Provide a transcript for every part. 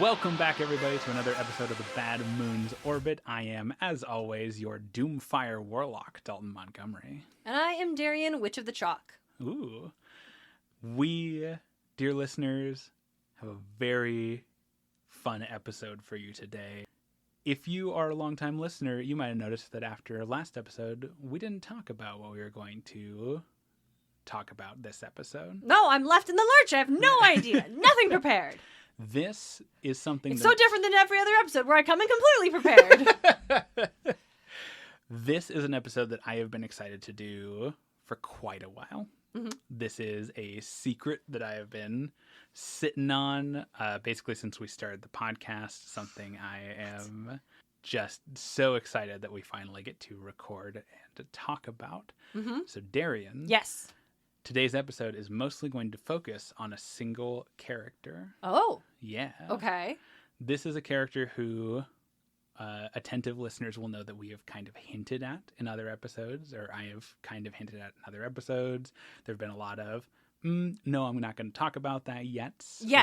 Welcome back, everybody, to another episode of the Bad Moon's Orbit. I am, as always, your Doomfire Warlock, Dalton Montgomery. And I am Darian, Witch of the Chalk. Ooh. We, dear listeners, have a very fun episode for you today. If you are a longtime listener, you might have noticed that after last episode, we didn't talk about what we were going to talk about this episode. No, I'm left in the lurch. I have no idea. Nothing prepared. This is something It's so different than every other episode where I come in completely prepared. This is an episode that I have been excited to do for quite a while. Mm-hmm. This is a secret that I have been sitting on basically since we started the podcast, something I am just so excited that we finally get to record and to talk about. Mm-hmm. So Darian. Yes. Today's episode is mostly going to focus on a single character. Oh. Yeah. Okay. This is a character who attentive listeners will know that we have kind of hinted at in other episodes, or I have kind of hinted at in other episodes. There have been a lot of, no, I'm not going to talk about that yet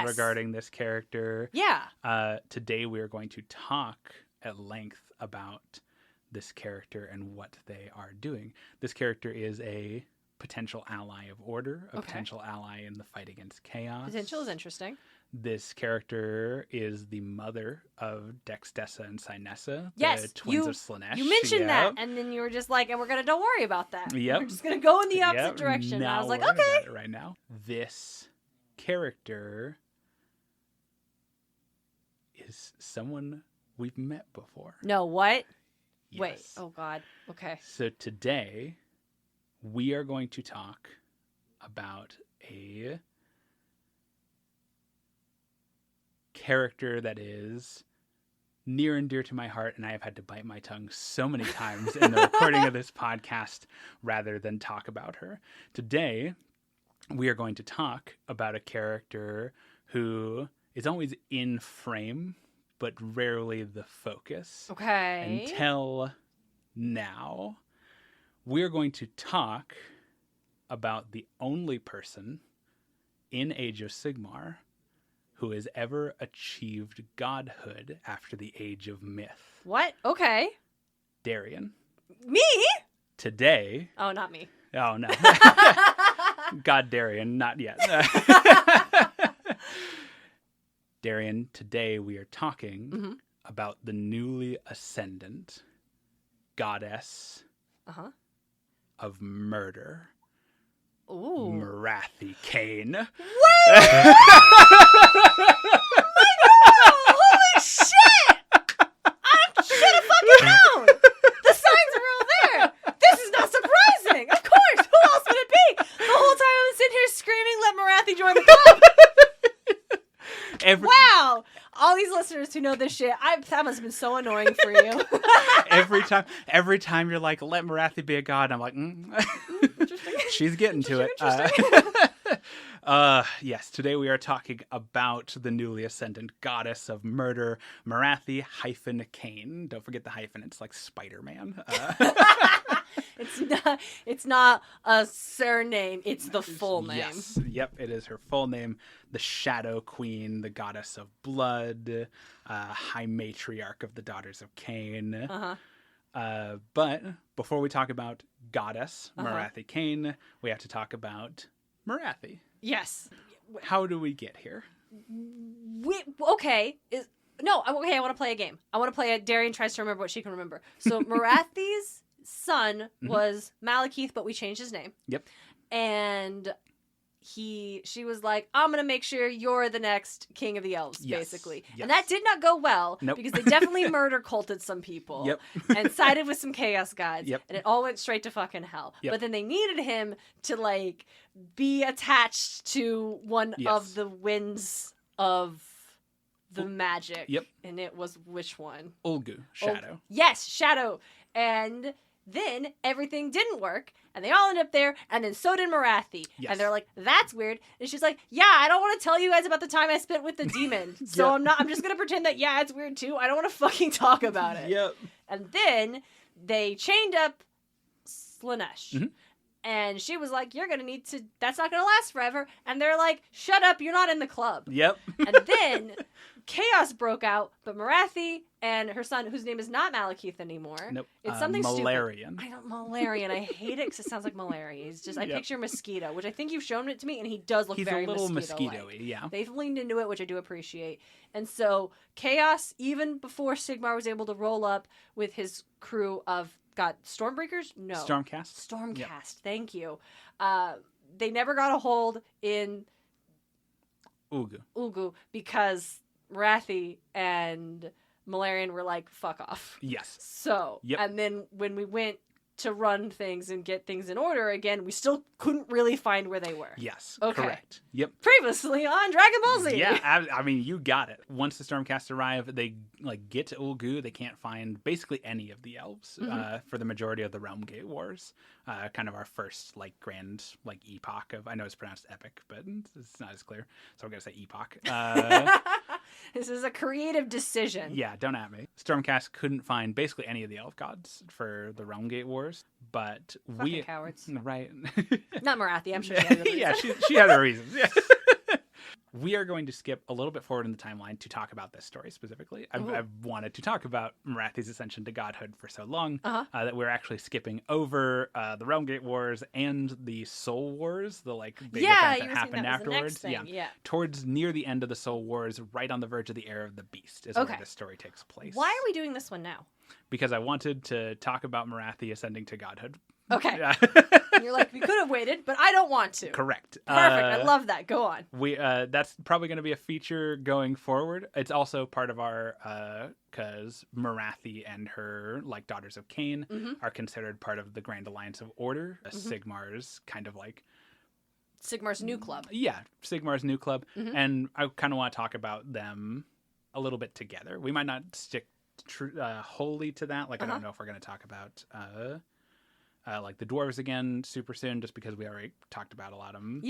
regarding this character. Yeah. Today we are going to talk at length about this character and what they are doing. This character is a potential ally of order, a potential ally in the fight against chaos. Potential is interesting. This character is the mother of Dextessa and Sinessa, yes, the twins of Slaanesh. You mentioned that, and then you were just like, and don't worry about that. Yep. We're just going to go in the opposite direction. And I was like, okay. Right now, this character is someone we've met before. No, what? Yes. Wait. Oh, God. Okay. So today, we are going to talk about a character that is near and dear to my heart, and I have had to bite my tongue so many times in the recording of this podcast rather than talk about her. Today, we are going to talk about a character who is always in frame, but rarely the focus. Okay. Until now. We are going to talk about the only person in Age of Sigmar who has ever achieved godhood after the Age of Myth. What? Okay. Darian. Me? Today. Oh, not me. Oh, no. God Darian, not yet. Darian, today we are talking about the newly ascendant goddess of murder. Ooh. Morathi-Khaine. Wait! Holy shit! I should have fucking known! The signs are all there! This is not surprising! Of course! Who else would it be? The whole time I was sitting here screaming, let Morathi join the club! Wow! All these listeners who know this shit, that must have been so annoying for you. every time you're like, let Morathi be a god, I'm like, Interesting. She's getting to it. Yes, today we are talking about the newly ascendant goddess of murder, Morathi-Khaine. Don't forget the hyphen. It's like Spider-Man. It's not a surname. It's the full name. Yes. Yep. It is her full name. The Shadow Queen, the goddess of blood, high matriarch of the daughters of Cain. But before we talk about goddess Morathi-Khaine, we have to talk about Morathi. Yes. How do we get here? I want to play a game. I want to play Darian tries to remember what she can remember. So Morathi's son was Malekith, but we changed his name. Yep. And she was like, I'm going to make sure you're the next king of the elves, basically. Yes. And that did not go well because they definitely murder culted some people and sided with some chaos gods. And it all went straight to fucking hell. But then they needed him to like be attached to one of the winds of the magic. And it was which one? Ulgu, Shadow. Yes, Shadow. And then everything didn't work, and they all ended up there, and then so did Morathi. And they're like, that's weird. And she's like, yeah, I don't want to tell you guys about the time I spent with the demon. So I'm just going to pretend that, yeah, it's weird too. I don't want to fucking talk about it. And then they chained up Slaanesh. And she was like, that's not going to last forever. And they're like, shut up, you're not in the club. Yep. And then chaos broke out, but Morathi and her son, whose name is not Malekith anymore. Nope. It's something Malarian. stupid. Malarian. I hate it because it sounds like malaria. He's just, I picture mosquito, which I think you've shown it to me, and he does look very mosquito-like. He's a little mosquito-y, yeah. They've leaned into it, which I do appreciate. And so chaos, even before Sigmar was able to roll up with his crew of Stormbreakers? No. Stormcast. Thank you. They never got a hold in Ulgu because Morathi and Malarian were like, fuck off. Yes. So, and then when we went to run things and get things in order again, we still couldn't really find where they were. Yes, correct. Yep. Previously on Dragon Ball Z. Yeah, I mean, you got it. Once the Stormcast arrive, they get to Ulgu. They can't find basically any of the elves for the majority of the Realm Gate Wars. Kind of our first grand epoch of. I know it's pronounced epic, but it's not as clear, so I'm gonna say epoch. This is a creative decision. Yeah, don't at me. Stormcast couldn't find basically any of the elf gods for the Realm Gate Wars, but fucking cowards. Right. Not Morathi, I'm sure she had a reason. Yeah, she had her reasons. Yeah. We are going to skip a little bit forward in the timeline to talk about this story specifically. I've wanted to talk about Morathi's ascension to godhood for so long that we're actually skipping over the Realm Gate Wars and the Soul Wars, the big event that happened afterwards. Yeah. Towards near the end of the Soul Wars, right on the verge of the Era of the Beast is where this story takes place. Why are we doing this one now? Because I wanted to talk about Morathi ascending to godhood. Okay. You're like, we could have waited, but I don't want to. Correct. Perfect. I love that. Go on. That's probably going to be a feature going forward. It's also part of our, because Morathi and her, Daughters of Khaine, are considered part of the Grand Alliance of Order, Sigmar's kind of Sigmar's new club. Yeah, Sigmar's new club. And I kind of want to talk about them a little bit together. We might not stick wholly to that. I don't know if we're going to talk about... the dwarves again super soon, just because we already talked about a lot of them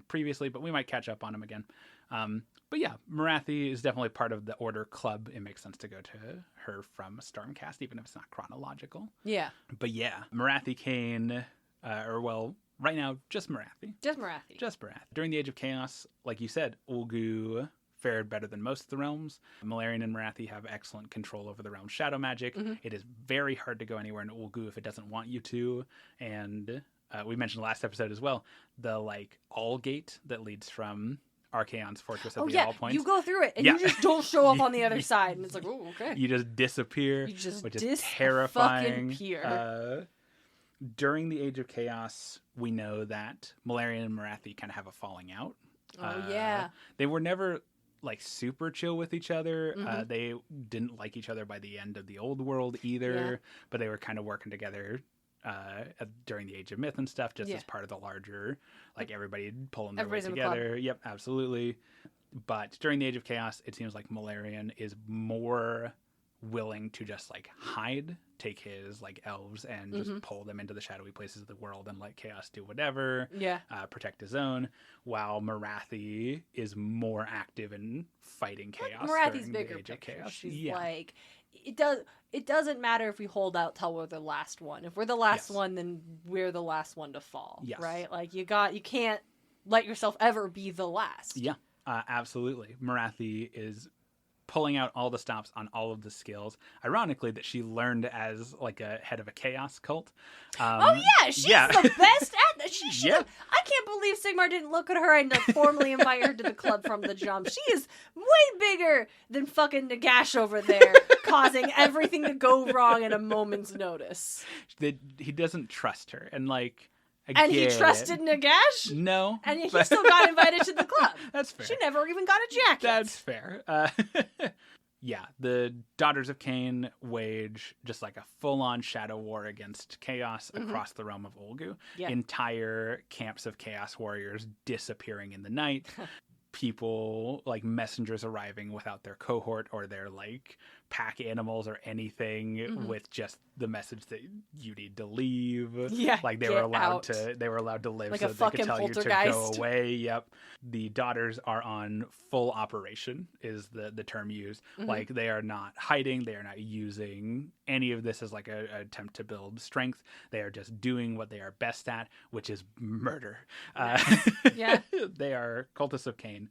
previously, but we might catch up on them again. But yeah, Morathi is definitely part of the Order club. It makes sense to go to her from Stormcast, even if it's not chronological. Yeah. But yeah, Morathi-Khaine, right now, just Morathi. Just Morathi. During the Age of Chaos, like you said, Ulgu fared better than most of the realms. Malarian and Morathi have excellent control over the realm's shadow magic. It is very hard to go anywhere in Ulgu if it doesn't want you to. And we mentioned last episode as well, the All Gate that leads from Archaon's Fortress of the All Points. You go through it and you just don't show up on the other side. And it's like, oh, okay. You just disappear, which is terrifying. During the Age of Chaos, we know that Malarian and Morathi kind of have a falling out. They were never super chill with each other. They didn't like each other by the end of the Old World either, but they were kind of working together during the Age of Myth and stuff, just as part of the larger, everybody pulling their way together. Yep, absolutely. But during the Age of Chaos, it seems like Malarian is more willing to just hide, take his elves and just pull them into the shadowy places of the world and let chaos do whatever, protect his own, while Morathi is more active in fighting chaos. Morathi's bigger picture. Chaos. She's it doesn't matter if we hold out till we're the last one. If we're the last one, then we're the last one to fall. Right? You can't let yourself ever be the last. Yeah, absolutely. Morathi is pulling out all the stops on all of the skills. Ironically, that she learned as a head of a chaos cult. She's the best at that. I can't believe Sigmar didn't look at her and formally invite her to the club from the jump. She is way bigger than fucking Nagash over there, causing everything to go wrong at a moment's notice. He doesn't trust her, and and he trusted Nagash? No. And he still got invited to the club. That's fair. She never even got a jacket. That's fair. The Daughters of Khaine wage just a full-on shadow war against chaos across the realm of Ulgu. Entire camps of chaos warriors disappearing in the night. People, messengers arriving without their cohort or their, pack animals or anything with just the message that you need to leave. Yeah, like they were allowed to live, like so a they could tell you to go poltergeist. away. Yep. The daughters are on full operation is the term used. Like they are not hiding, they are not using any of this as like a attempt to build strength. They are just doing what they are best at, which is murder. Nice. Yeah. They are cultists of Khaine.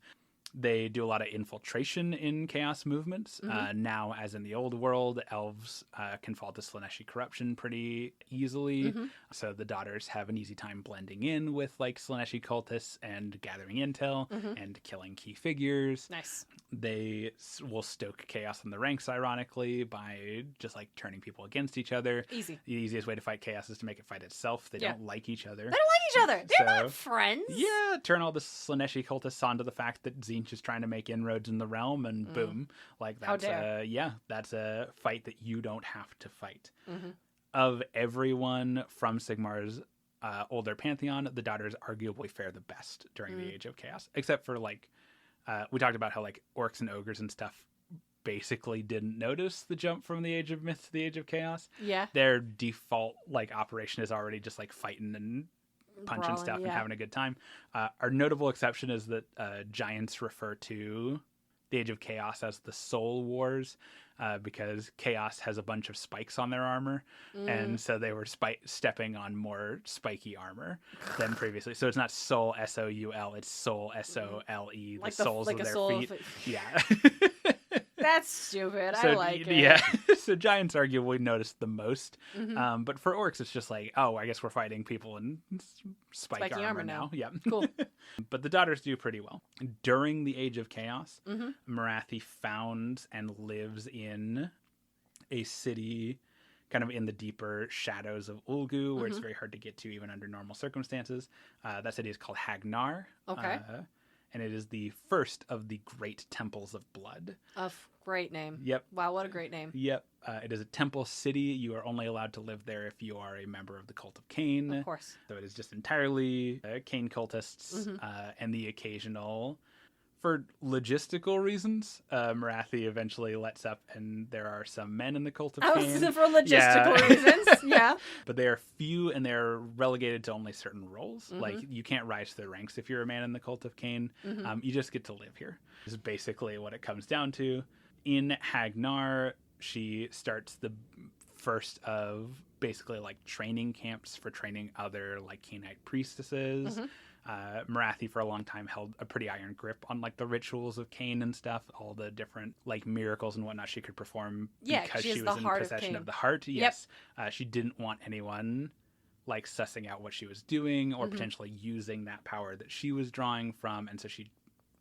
They do a lot of infiltration in chaos movements. Now, as in the old world, elves can fall to Slaaneshi corruption pretty easily. So the daughters have an easy time blending in with like Slaaneshi cultists and gathering intel and killing key figures. Nice. They will stoke chaos in the ranks, ironically, by just like turning people against each other. Easy. The easiest way to fight chaos is to make it fight itself. They don't like each other. They don't like each other. They're not friends. Yeah, turn all the Slaaneshi cultists onto the fact that Tzeentch is trying to make inroads in the realm, and boom, like that's that's a fight that you don't have to fight. Of everyone from Sigmar's older pantheon, the daughters arguably fare the best during the Age of Chaos, except for like we talked about how like orcs and ogres and stuff basically didn't notice the jump from the Age of Myth to the Age of Chaos. Yeah, their default like operation is already just like fighting and punching brawling, stuff and having a good time. Our notable exception is that giants refer to the Age of Chaos as the Soul Wars because Chaos has a bunch of spikes on their armor, and so they were stepping on more spiky armor than previously. So it's not Soul S-O-U-L, it's Soul S-O-L-E, like the soles of their feet. Yeah. That's stupid. I like it. Yeah. So giants arguably noticed the most. But for orcs, it's just like, oh, I guess we're fighting people in spiky armor now. Yeah. Cool. But the daughters do pretty well. During the Age of Chaos, Morathi founds and lives in a city kind of in the deeper shadows of Ulgu, where it's very hard to get to even under normal circumstances. That city is called Hagnar. Okay. And it is the first of the Great Temples of Blood. Great name. Yep. Wow, what a great name. Yep. It is a temple city. You are only allowed to live there if you are a member of the Cult of Khaine. Of course. So it is just entirely Khaine cultists and the occasional... For logistical reasons, Morathi eventually lets up, and there are some men in the Cult of Khaine. For logistical reasons, yeah. But they are few, and they're relegated to only certain roles. Like, you can't rise to the ranks if you're a man in the Cult of Khaine. You just get to live here. This is basically what it comes down to. In Hagnar, she starts the first of basically, like, training camps for training other, like, Khainite priestesses. Morathi for a long time held a pretty iron grip on like the rituals of Khaine and stuff, all the different like miracles and whatnot she could perform because she was in possession of the heart. Yes. She didn't want anyone like sussing out what she was doing or potentially using that power that she was drawing from, and so she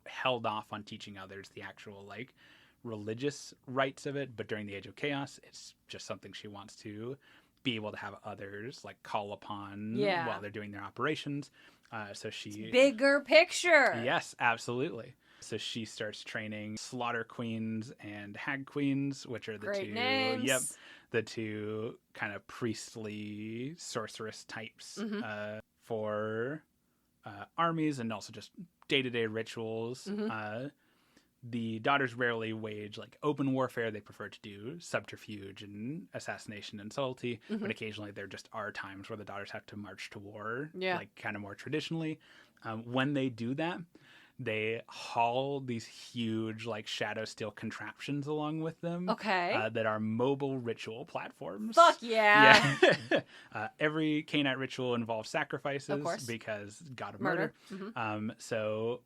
held off on teaching others the actual like religious rites of it. But during the Age of Chaos, it's just something she wants to be able to have others like call upon while they're doing their operations. So she bigger picture. Yes, absolutely. So she starts training slaughter queens and hag queens, which are the Great two names. Yep. The two kind of priestly sorceress types for armies and also just day-to-day rituals. The daughters rarely wage like open warfare. They prefer to do subterfuge and assassination and subtlety, but occasionally there just are times where the daughters have to march to war, like kind of more traditionally. When they do that, they haul these huge like shadow steel contraptions along with them. That are mobile ritual platforms. Fuck yeah. Every Khainite ritual involves sacrifices, of course, because god of murder. So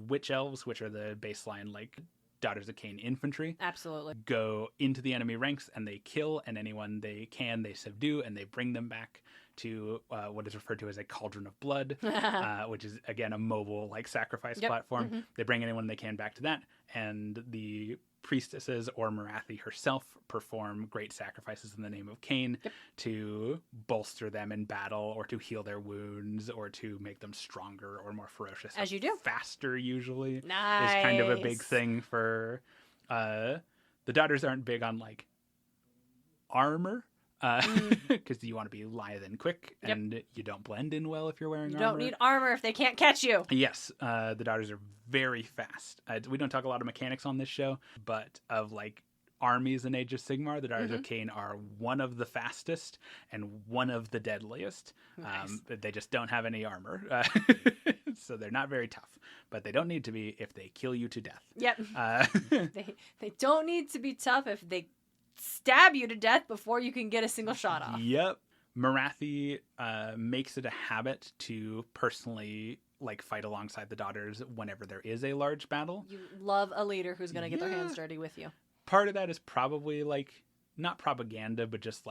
witch elves, which are the baseline like Daughters of Khaine infantry, absolutely go into the enemy ranks and they kill, and anyone they can they subdue, and they bring them back to what is referred to as a cauldron of blood, which is again a mobile like sacrifice platform. They bring anyone they can back to that, and the priestesses or Morathi herself perform great sacrifices in the name of Khaine to bolster them in battle, or to heal their wounds, or to make them stronger or more ferocious. As you do. Faster, usually. Nice. Is kind of a big thing for... the daughters aren't big on, like, armor, because you want to be lithe and quick, and you don't blend in well if you're wearing armor. You don't need armor if they can't catch you. Yes, the daughters are very fast. We don't talk a lot of mechanics on this show, but of like armies in Age of Sigmar, the Daughters of Khaine are one of the fastest and one of the deadliest. Nice. They just don't have any armor. So they're not very tough, but they don't need to be if they kill you to death. Yep. They don't need to be tough if they stab you to death before you can get a single shot off. Yep. Morathi makes it a habit to personally fight alongside the daughters whenever there is a large battle. You love a leader who's going to get their hands dirty with you. Part of that is probably not propaganda, but just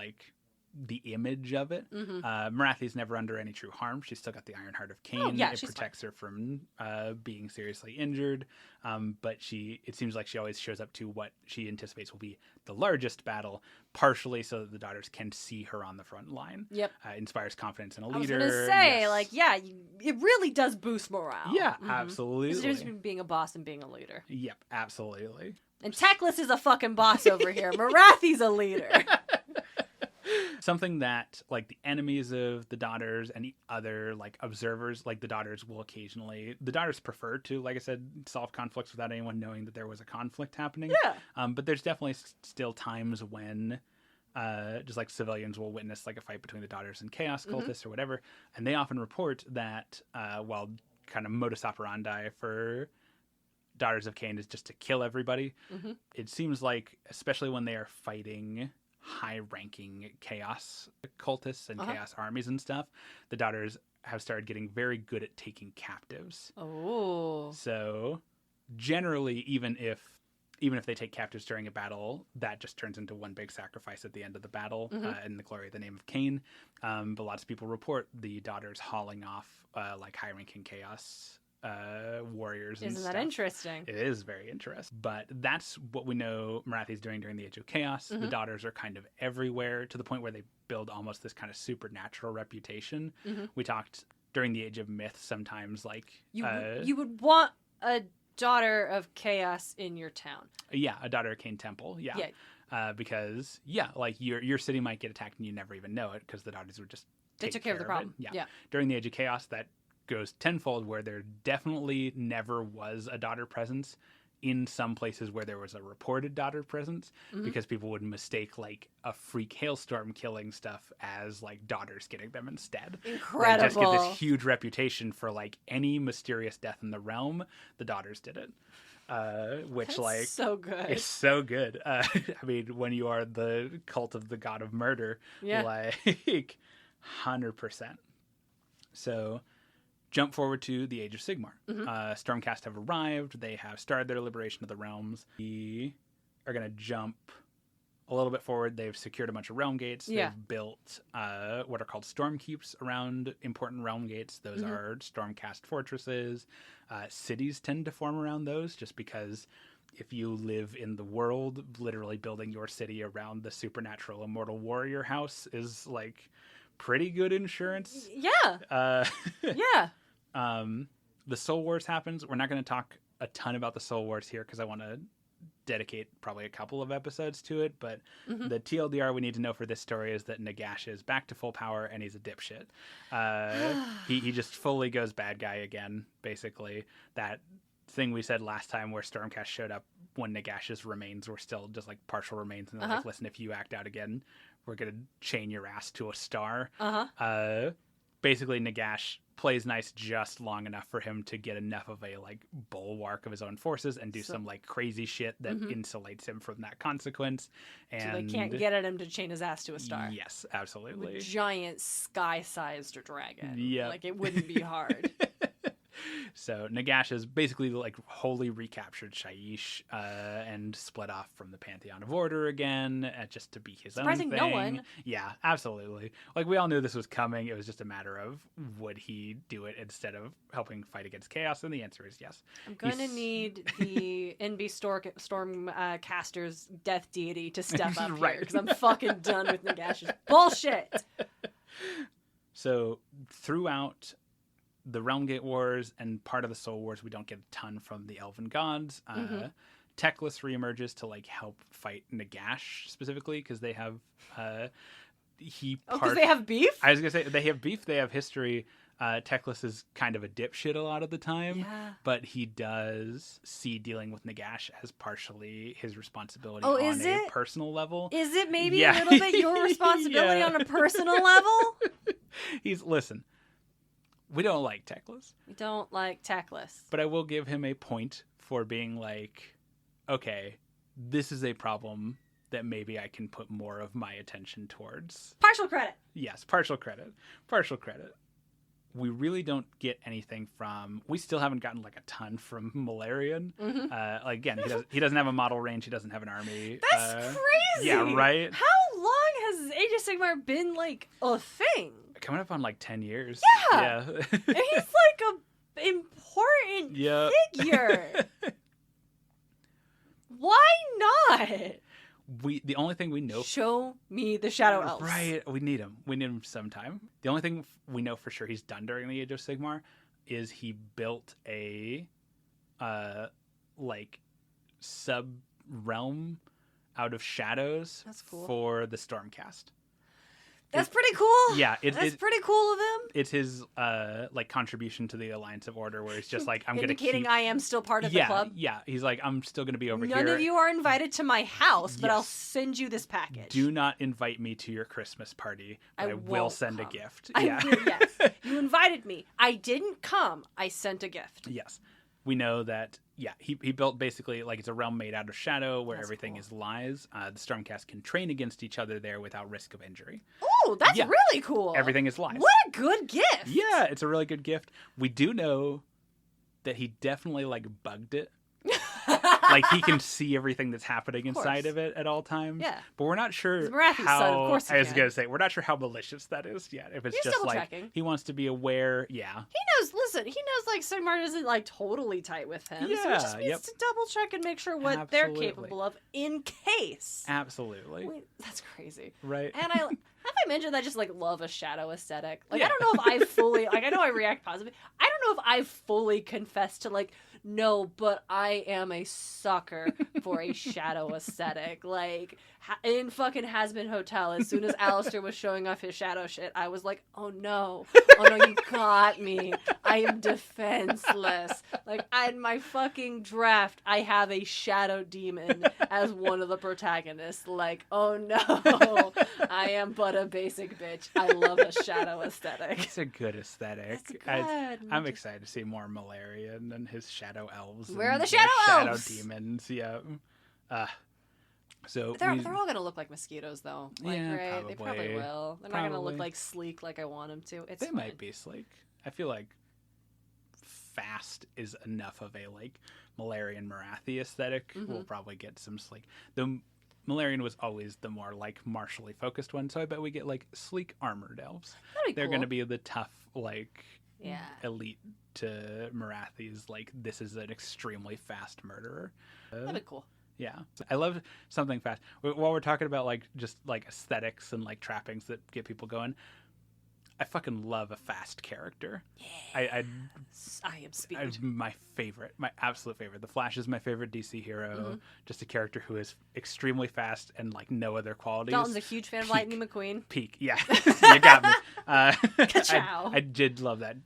the image of it. Morathi's never under any true harm. She's still got the Iron Heart of Khaine. Oh, yeah, it protects her from being seriously injured. But it seems like she always shows up to what she anticipates will be the largest battle, partially so that the daughters can see her on the front line. Yep. Inspires confidence in a leader. I was going to say, yes. it really does boost morale. Yeah, absolutely. There's a difference between being a boss and being a leader. Yep, absolutely. And Teclis is a fucking boss over here. Morathi's a leader. Something that the enemies of the daughters and the other observers, the daughters will occasionally, the daughters prefer to, like I said, solve conflicts without anyone knowing that there was a conflict happening. Yeah. But there's definitely still times when just civilians will witness a fight between the daughters and chaos cultists or whatever, and they often report that while kind of modus operandi for Daughters of Khaine is just to kill everybody, it seems especially when they are fighting high-ranking chaos cultists and chaos armies and stuff, the daughters have started getting very good at taking captives. Oh. So generally, even if they take captives during a battle, that just turns into one big sacrifice at the end of the battle in the glory of the name of Khaine. But lots of people report the daughters hauling off high-ranking chaos warriors and Isn't stuff. that interesting? It is very interesting. But that's what we know Morathi's doing during the Age of Chaos. The daughters are kind of everywhere to the point where they build almost this kind of supernatural reputation. We talked during the Age of Myth sometimes you would want a Daughter of Chaos in your town. Yeah, a Daughter of Khaine temple. Yeah. Because your city might get attacked and you never even know it because the daughters would just took care of the problem. Yeah. During the Age of Chaos, that goes tenfold, where there definitely never was a daughter presence in some places where there was a reported daughter presence, because people would mistake a freak hailstorm killing stuff as daughters getting them instead. Incredible. They just get this huge reputation for any mysterious death in the realm, the daughters did it. Which That's so good. It's so good. I mean, when you are the cult of the god of murder, 100%. So jump forward to the Age of Sigmar. Stormcast have arrived. They have started their liberation of the realms. We are going to jump a little bit forward. They've secured a bunch of realm gates. They've built what are called storm keeps around important realm gates. Those are Stormcast fortresses. Cities tend to form around those just because if you live in the world, literally building your city around the supernatural immortal warrior house is pretty good insurance. Yeah. Yeah. The Soul Wars happens. We're not going to talk a ton about the Soul Wars here because I want to dedicate probably a couple of episodes to it. But the TLDR we need to know for this story is that Nagash is back to full power and he's a dipshit. He just fully goes bad guy again, basically. That thing we said last time where Stormcast showed up when Nagash's remains were still just partial remains. And they're listen, if you act out again, we're going to chain your ass to a star. Basically, Nagash plays nice just long enough for him to get enough of a bulwark of his own forces and do some crazy shit that insulates him from that consequence. And so they can't get at him to chain his ass to a star. Yes, absolutely. With giant sky-sized dragon. Yeah, it wouldn't be hard. So Nagash has basically wholly recaptured Shyish and split off from the Pantheon of Order again, just to be his own thing. Surprising no one. Yeah, absolutely. We all knew this was coming. It was just a matter of would he do it instead of helping fight against chaos, and the answer is yes. I'm going to need the NB Stormcaster's death deity to step up here because I'm fucking done with Nagash's bullshit. So throughout the Realmgate Wars and part of the Soul Wars, we don't get a ton from the elven gods. Teclis reemerges to help fight Nagash specifically because they have because they have beef? I was gonna say they have beef. They have history. Teclis is kind of a dipshit a lot of the time, Yeah. but he does see dealing with Nagash as partially his responsibility Oh, on is a it? personal level. Is it maybe Yeah. a little bit your responsibility Yeah. on a personal level? Listen, we don't like Teclis. We don't like Teclis. But I will give him a point for being like, okay, this is a problem that maybe I can put more of my attention towards. Partial credit. Yes, partial credit. We really don't get anything from... We still haven't gotten like a ton from Malarian. Mm-hmm. Again, he doesn't have a model range. He doesn't have an army. That's crazy. Yeah, right? How long has Age of Sigmar been like a thing? Coming up on like 10 years. Yeah. And he's like a important figure. Why not? The only thing we know... Show me the Shadow Elves. Right, we need him. We need him sometime. The only thing we know for sure he's done during the Age of Sigmar is he built a sub-realm out of shadows. That's cool. For the Stormcast. That's pretty cool. Yeah, that's pretty cool of him. It's his contribution to the Alliance of Order, where he's just like, I'm gonna indicating I am still part of the club. Yeah, he's like, I'm still gonna be over here. None of you are invited to my house, but I'll send you this package. Do not invite me to your Christmas party, but I will send a gift. Yes, you invited me. I didn't come. I sent a gift. Yes, we know that. Yeah, he built basically like it's a realm made out of shadow where everything is lies. The Stormcast can train against each other there without risk of injury. Oh, that's really cool. Everything is lies. What a good gift. Yeah, it's a really good gift. We do know that he definitely like bugged it. Like he can see everything that's happening inside of it at all times. Yeah. But we're not sure Morathi's how... son, of course I was going to say, we're not sure how malicious that is yet. If it's He's just like, double-checking. he wants to be aware, He knows, listen, he knows like Sigmar isn't like totally tight with him. Yeah, so he just needs to double check and make sure what they're capable of in case. Absolutely. That's crazy. Right. And have I mentioned that I just like love a shadow aesthetic? Like I don't know if I fully like I know I react positively. I don't know if I fully confess to like no, but I am a sucker for a shadow aesthetic. Like in fucking Has-Been Hotel, as soon as Alistair was showing off his shadow shit, I was like, oh no, you got me. I am defenseless. Like in my fucking draft, I have a shadow demon as one of the protagonists. Like, oh no, I am but a basic bitch. I love a shadow aesthetic. It's a good aesthetic. It's good. I'm excited to see more Malarian and his shadow elves. Where are the shadow elves? Shadow demons, yeah. So they're all gonna look like mosquitoes, though. Like, yeah, right? probably. They probably will. They're not gonna look like sleek like I want them to. They might be sleek. I feel like fast is enough of a like Malarian Morathi aesthetic. Mm-hmm. We'll probably get some sleek. The Malarian was always the more like martially focused one, so I bet we get like sleek armored elves. They're cool. gonna be the tough like yeah. elite to Morathi's like this is an extremely fast murderer. That'd be cool. Yeah, I love something fast. While we're talking about like just like aesthetics and like trappings that get people going, I fucking love a fast character. Yeah. I am speed. My favorite, my absolute favorite. The Flash is my favorite DC hero. Mm-hmm. Just a character who is extremely fast and like no other qualities. Dalton's a huge fan of Lightning McQueen. Peak, yeah, you got me. Ka-chow. I did love that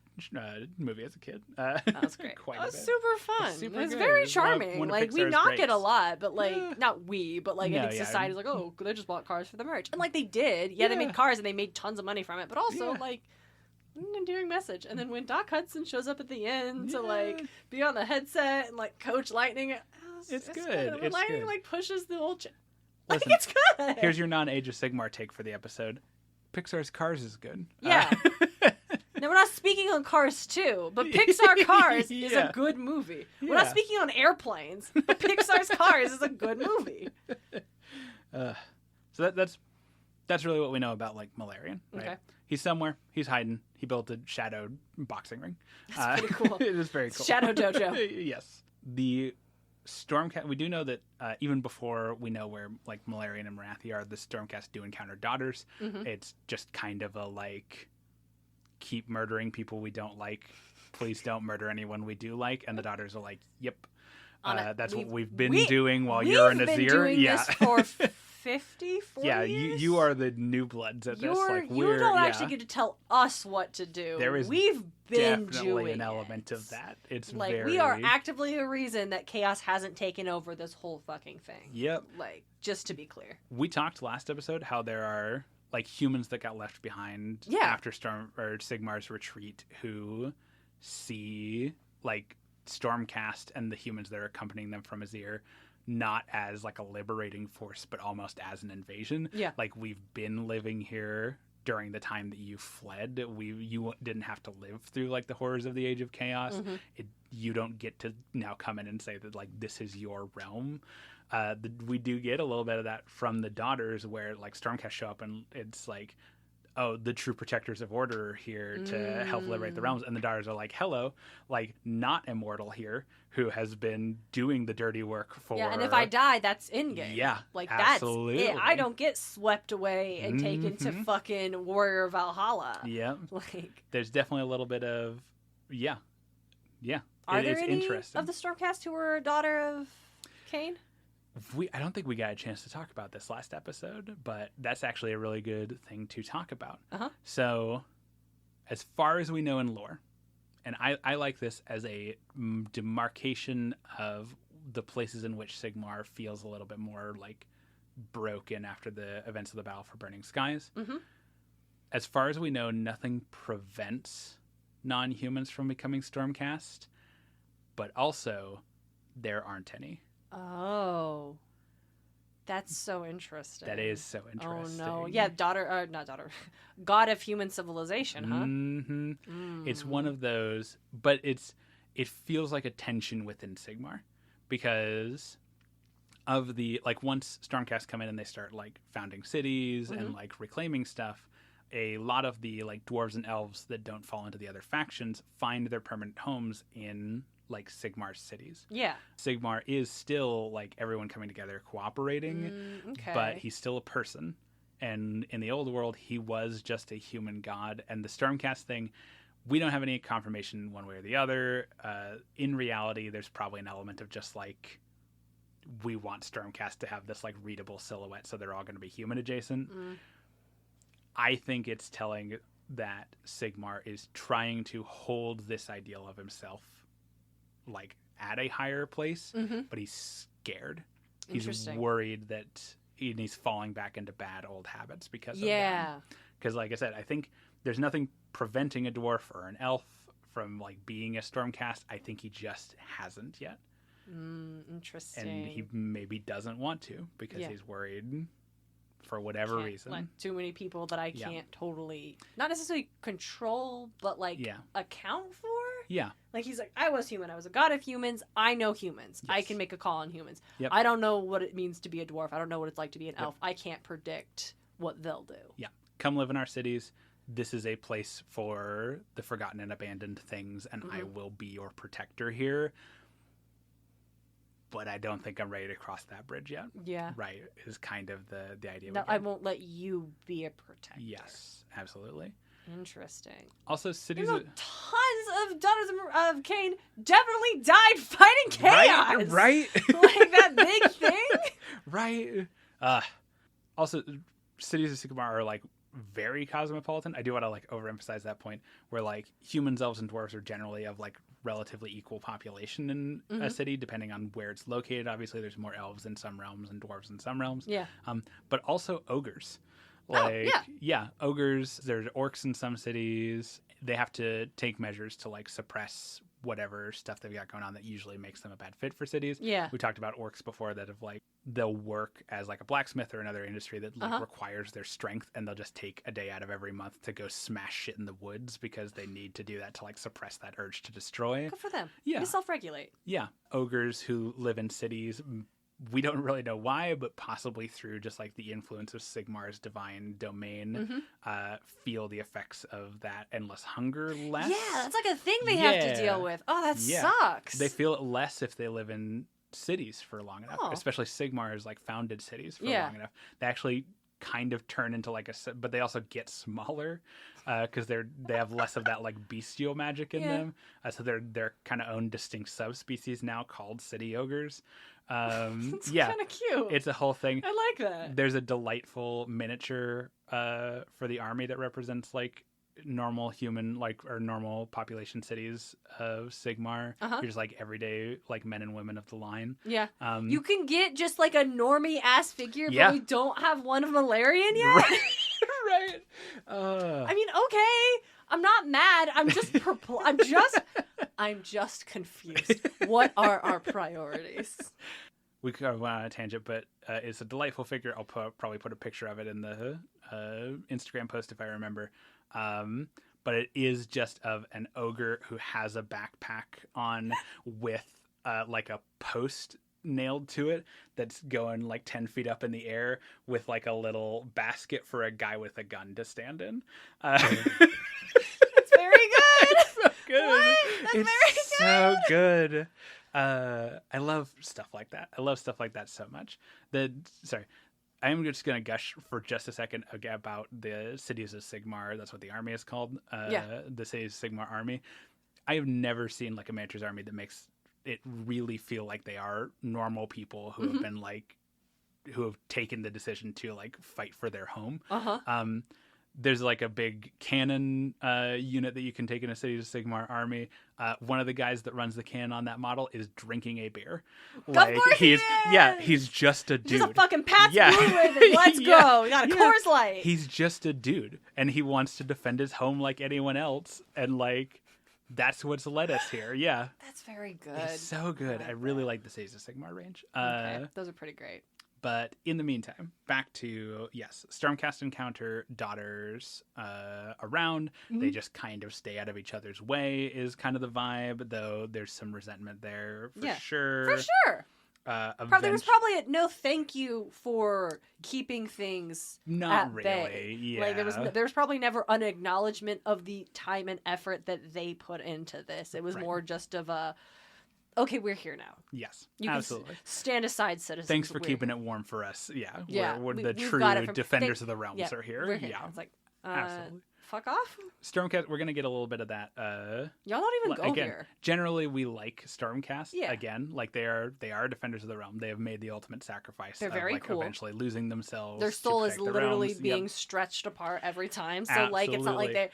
movie as a kid. That was great. Quite that was a bit. super fun. It was very charming. One of like we Pixar's knock greats. it a lot, but like not we, but like I think yeah. society's like, oh, they just bought cars for the merch, and like they did. Yeah, they made cars and they made tons of money from it, but also like an endearing message. And then when Doc Hudson shows up at the end to like be on the headset and like coach Lightning, it's good. When Lightning like pushes the old. Listen, it's good. Here's your non-Age of Sigmar take for the episode. Pixar's Cars is good. Yeah. Now, we're not speaking on Cars 2, but Pixar Cars is a good movie. We're not speaking on airplanes, but Pixar's Cars is a good movie. So that's really what we know about, like, Malarian. Right? Okay. He's somewhere. He's hiding. He built a shadow boxing ring. That's pretty cool. It is very cool. Shadow dojo. Yes. The Stormcast, we do know that even before we know where, like, Malarian and Morathi are, the Stormcast do encounter daughters. Mm-hmm. It's just kind of a, like... keep murdering people we don't like. Please don't murder anyone we do like. And the daughters are like, yep. That's what we've been doing while you're an Azir. We've been doing this for 50, 40 Yeah, years? you are the new bloods at this. Like, you don't actually get to tell us what to do. We've been definitely doing an element it. of that. It's like very... we are actively a reason that chaos hasn't taken over this whole fucking thing. Yep. Like, just to be clear. We talked last episode how there are like humans that got left behind after Sigmar's retreat who see like Stormcast and the humans that are accompanying them from Azir not as like a liberating force, but almost as an invasion. Yeah. Like, we've been living here during the time that you fled. You didn't have to live through like the horrors of the Age of Chaos. Mm-hmm. You don't get to now come in and say that like this is your realm. We do get a little bit of that from the daughters, where like Stormcast show up and it's like, oh, the true protectors of order are here to help liberate the realms. And the daughters are like, hello, like, not immortal here, who has been doing the dirty work for... Yeah, and if I die, that's in-game. Yeah, like, absolutely. that's it. I don't get swept away and taken to fucking Warrior Valhalla. Yeah. Like, there's definitely a little bit of... Yeah. Are there it's any interesting. of the Stormcast who were a daughter of Khaine? I don't think we got a chance to talk about this last episode, but that's actually a really good thing to talk about. Uh-huh. So, as far as we know in lore, and I like this as a demarcation of the places in which Sigmar feels a little bit more like broken after the events of the Battle for Burning Skies. Mm-hmm. As far as we know, nothing prevents non-humans from becoming Stormcast, but also there aren't any. Oh, that's so interesting. That is so interesting. Oh no, yeah, not daughter, god of human civilization, huh? Mm-hmm. It's one of those, but it feels like a tension within Sigmar, because of the like once Stormcast come in and they start like founding cities and like reclaiming stuff, a lot of the like dwarves and elves that don't fall into the other factions find their permanent homes in like Sigmar's cities. Yeah. Sigmar is still like everyone coming together, cooperating, but he's still a person. And in the old world, he was just a human god. And the Stormcast thing, we don't have any confirmation one way or the other. In reality, there's probably an element of just like, we want Stormcast to have this like readable silhouette, so they're all going to be human adjacent. I think it's telling that Sigmar is trying to hold this ideal of himself like at a higher place, but he's scared. He's worried that he's falling back into bad old habits because of them. Because like I said, I think there's nothing preventing a dwarf or an elf from like being a Stormcast. I think he just hasn't yet. Interesting. And he maybe doesn't want to because he's worried for whatever reason. Like too many people that I can't totally, not necessarily control, but like account for. Yeah. Like he's like, I was human. I was a god of humans. I know humans. Yes. I can make a call on humans. Yep. I don't know what it means to be a dwarf. I don't know what it's like to be an elf. I can't predict what they'll do. Yeah. Come live in our cities. This is a place for the forgotten and abandoned things, and I will be your protector here. But I don't think I'm ready to cross that bridge yet. Yeah. Right, is kind of the idea. No, I won't let you be a protector. Yes, absolutely. Interesting. Also, cities... tons of daughters of Khaine definitely died fighting chaos. Right? Like that big thing? Right. Also, cities of Sigmar are, like, very cosmopolitan. I do want to, like, overemphasize that point, where, like, humans, elves, and dwarves are generally of, like, relatively equal population in a city, depending on where it's located. Obviously, there's more elves in some realms and dwarves in some realms. Yeah. But also ogres. Like, ogres. There's orcs in some cities. They have to take measures to like suppress whatever stuff they've got going on that usually makes them a bad fit for cities. Yeah. We talked about orcs before that have like they'll work as like a blacksmith or another industry that like requires their strength, and they'll just take a day out of every month to go smash shit in the woods because they need to do that to like suppress that urge to destroy. Good for them. Yeah. They self-regulate. Yeah. Ogres who live in cities, we don't really know why, but possibly through just like the influence of Sigmar's divine domain, feel the effects of that endless hunger less. Yeah, that's like a thing they have to deal with. Oh, that sucks. They feel it less if they live in cities for long enough, especially Sigmar's like founded cities for long enough. They actually kind of turn into like but they also get smaller because they have less of that like bestial magic in them. So they're kind of own distinct subspecies now called city ogres. It's yeah, kind of cute. It's a whole thing. I like that. There's a delightful miniature for the army that represents like normal human or normal population cities of Sigmar. You're just like everyday like men and women of the line. Yeah. You can get just like a normie ass figure, but we don't have one of Malarian yet. Right. I mean, okay. I'm not mad. I'm just I'm just confused. What are our priorities? We could go on a tangent, but it's a delightful figure. I'll probably put a picture of it in the Instagram post if I remember. But it is just of an ogre who has a backpack on with like a post nailed to it that's going like 10 feet up in the air with like a little basket for a guy with a gun to stand in. That's very good. It's so good. What? That's it's very good. So good. I love stuff like that. I love stuff like that so much. I am just going to gush for just a second about the Cities of Sigmar. That's what the army is called. The Cities of Sigmar army. I have never seen like a Mantra's army that makes it really feel like they are normal people who have been like, who have taken the decision to like fight for their home. There's like a big cannon unit that you can take in a Cities of Sigmar army. One of the guys that runs the cannon on that model is drinking a beer. Like, of course he's just a dude. Just a fucking Pabst Blue Ribbon. Let's go. We got a Coors Light. He's just a dude, and he wants to defend his home like anyone else, and like that's what's led us here. Yeah, that's very good. It's so good. I really like the Cities of Sigmar range. Okay, those are pretty great. But in the meantime, back to, Stormcast encounter daughters around. They just kind of stay out of each other's way is kind of the vibe, though there's some resentment there for sure. For sure. There was probably a no thank you for keeping things not at really. bay. Yeah. Like there was probably never an acknowledgement of the time and effort that they put into this. It was more just of a, okay, we're here now. Yes, you absolutely. Can stand aside, citizens. Thanks for keeping it warm for us. Yeah. We're the true defenders of the realms are here. We're here. Yeah, it's like, absolutely. Fuck off. Stormcast, we're gonna get a little bit of that. Y'all don't even go here. Generally, we like Stormcast. Again, like they are defenders of the realm. They have made the ultimate sacrifice. They're very cool. Eventually losing themselves. Their soul is literally being stretched apart every time. So like, it's not like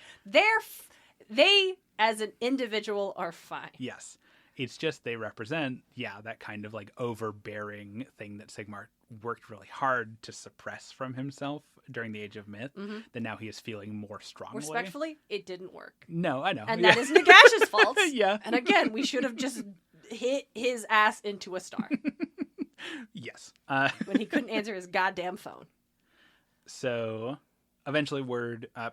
they as an individual are fine. Yes. It's just they represent, that kind of like overbearing thing that Sigmar worked really hard to suppress from himself during the Age of Myth, that now he is feeling more strongly. Respectfully, it didn't work. No, I know. And that is Nagash's fault. Yeah. And again, we should have just hit his ass into a star. Yes. When he couldn't answer his goddamn phone. So eventually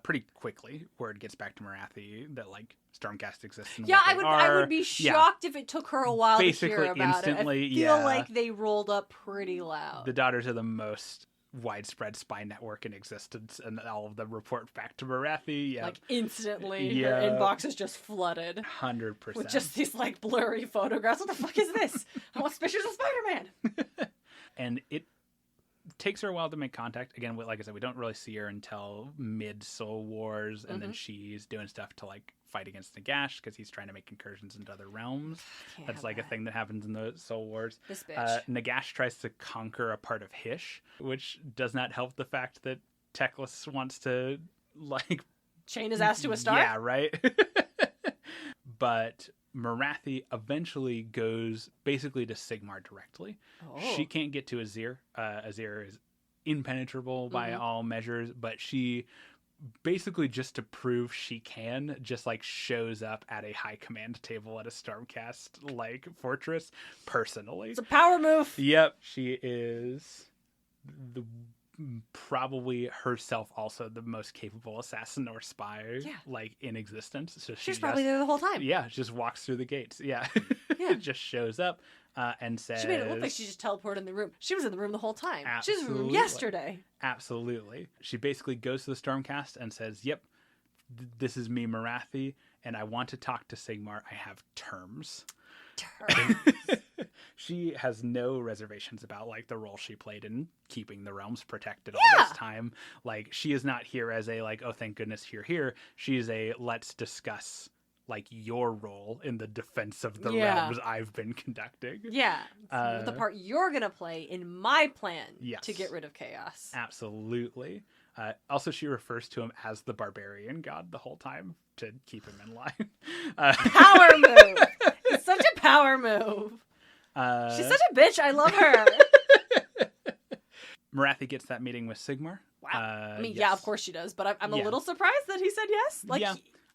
pretty quickly, word gets back to Morathi that like Stormcast exists. And I would be shocked if it took her a while to hear about instantly, it. I feel like they rolled up pretty loud. The daughters are the most widespread spy network in existence, and all of them report back to Morathi. Yeah, like instantly, her inbox is just flooded. 100%. With just these like blurry photographs. What the fuck is this? I want pictures of Spider-Man. And it takes her a while to make contact. Again, like I said, we don't really see her until mid-Soul Wars, and then she's doing stuff to like fight against Nagash because he's trying to make incursions into other realms. That's like a thing that happens in the Soul Wars. This bitch. Nagash tries to conquer a part of Hysh, which does not help the fact that Teclis wants to like chain his ass to a star. Yeah, right. But Morathi eventually goes basically to Sigmar directly. She can't get to Azir. Azir is impenetrable by all measures, but she basically, just to prove she can, just like shows up at a high command table at a Stormcast like fortress personally. It's a power move. Yep. She is probably herself also the most capable assassin or spy like in existence. So she's probably there the whole time. Yeah, just walks through the gates. Yeah. Just shows up and says, she made it look like she just teleported in the room. She was in the room the whole time. Absolutely. She was in the room yesterday. Absolutely. She basically goes to the Stormcast and says, yep, this is me, Morathi, and I want to talk to Sigmar. I have terms. matters. She has no reservations about like the role she played in keeping the realms protected all this time. Like, she is not here as a like, oh, thank goodness you're here. She's a let's discuss like your role in the defense of the realms I've been conducting. Yeah. The part you're going to play in my plan yes. to get rid of chaos. Absolutely. Also, she refers to him as the barbarian god the whole time to keep him in line. Power move. It's such a power move. She's such a bitch. I love her. Morathi gets that meeting with Sigmar. Wow. I mean, yes. Yeah, of course she does. But I'm a little surprised that he said yes. Like,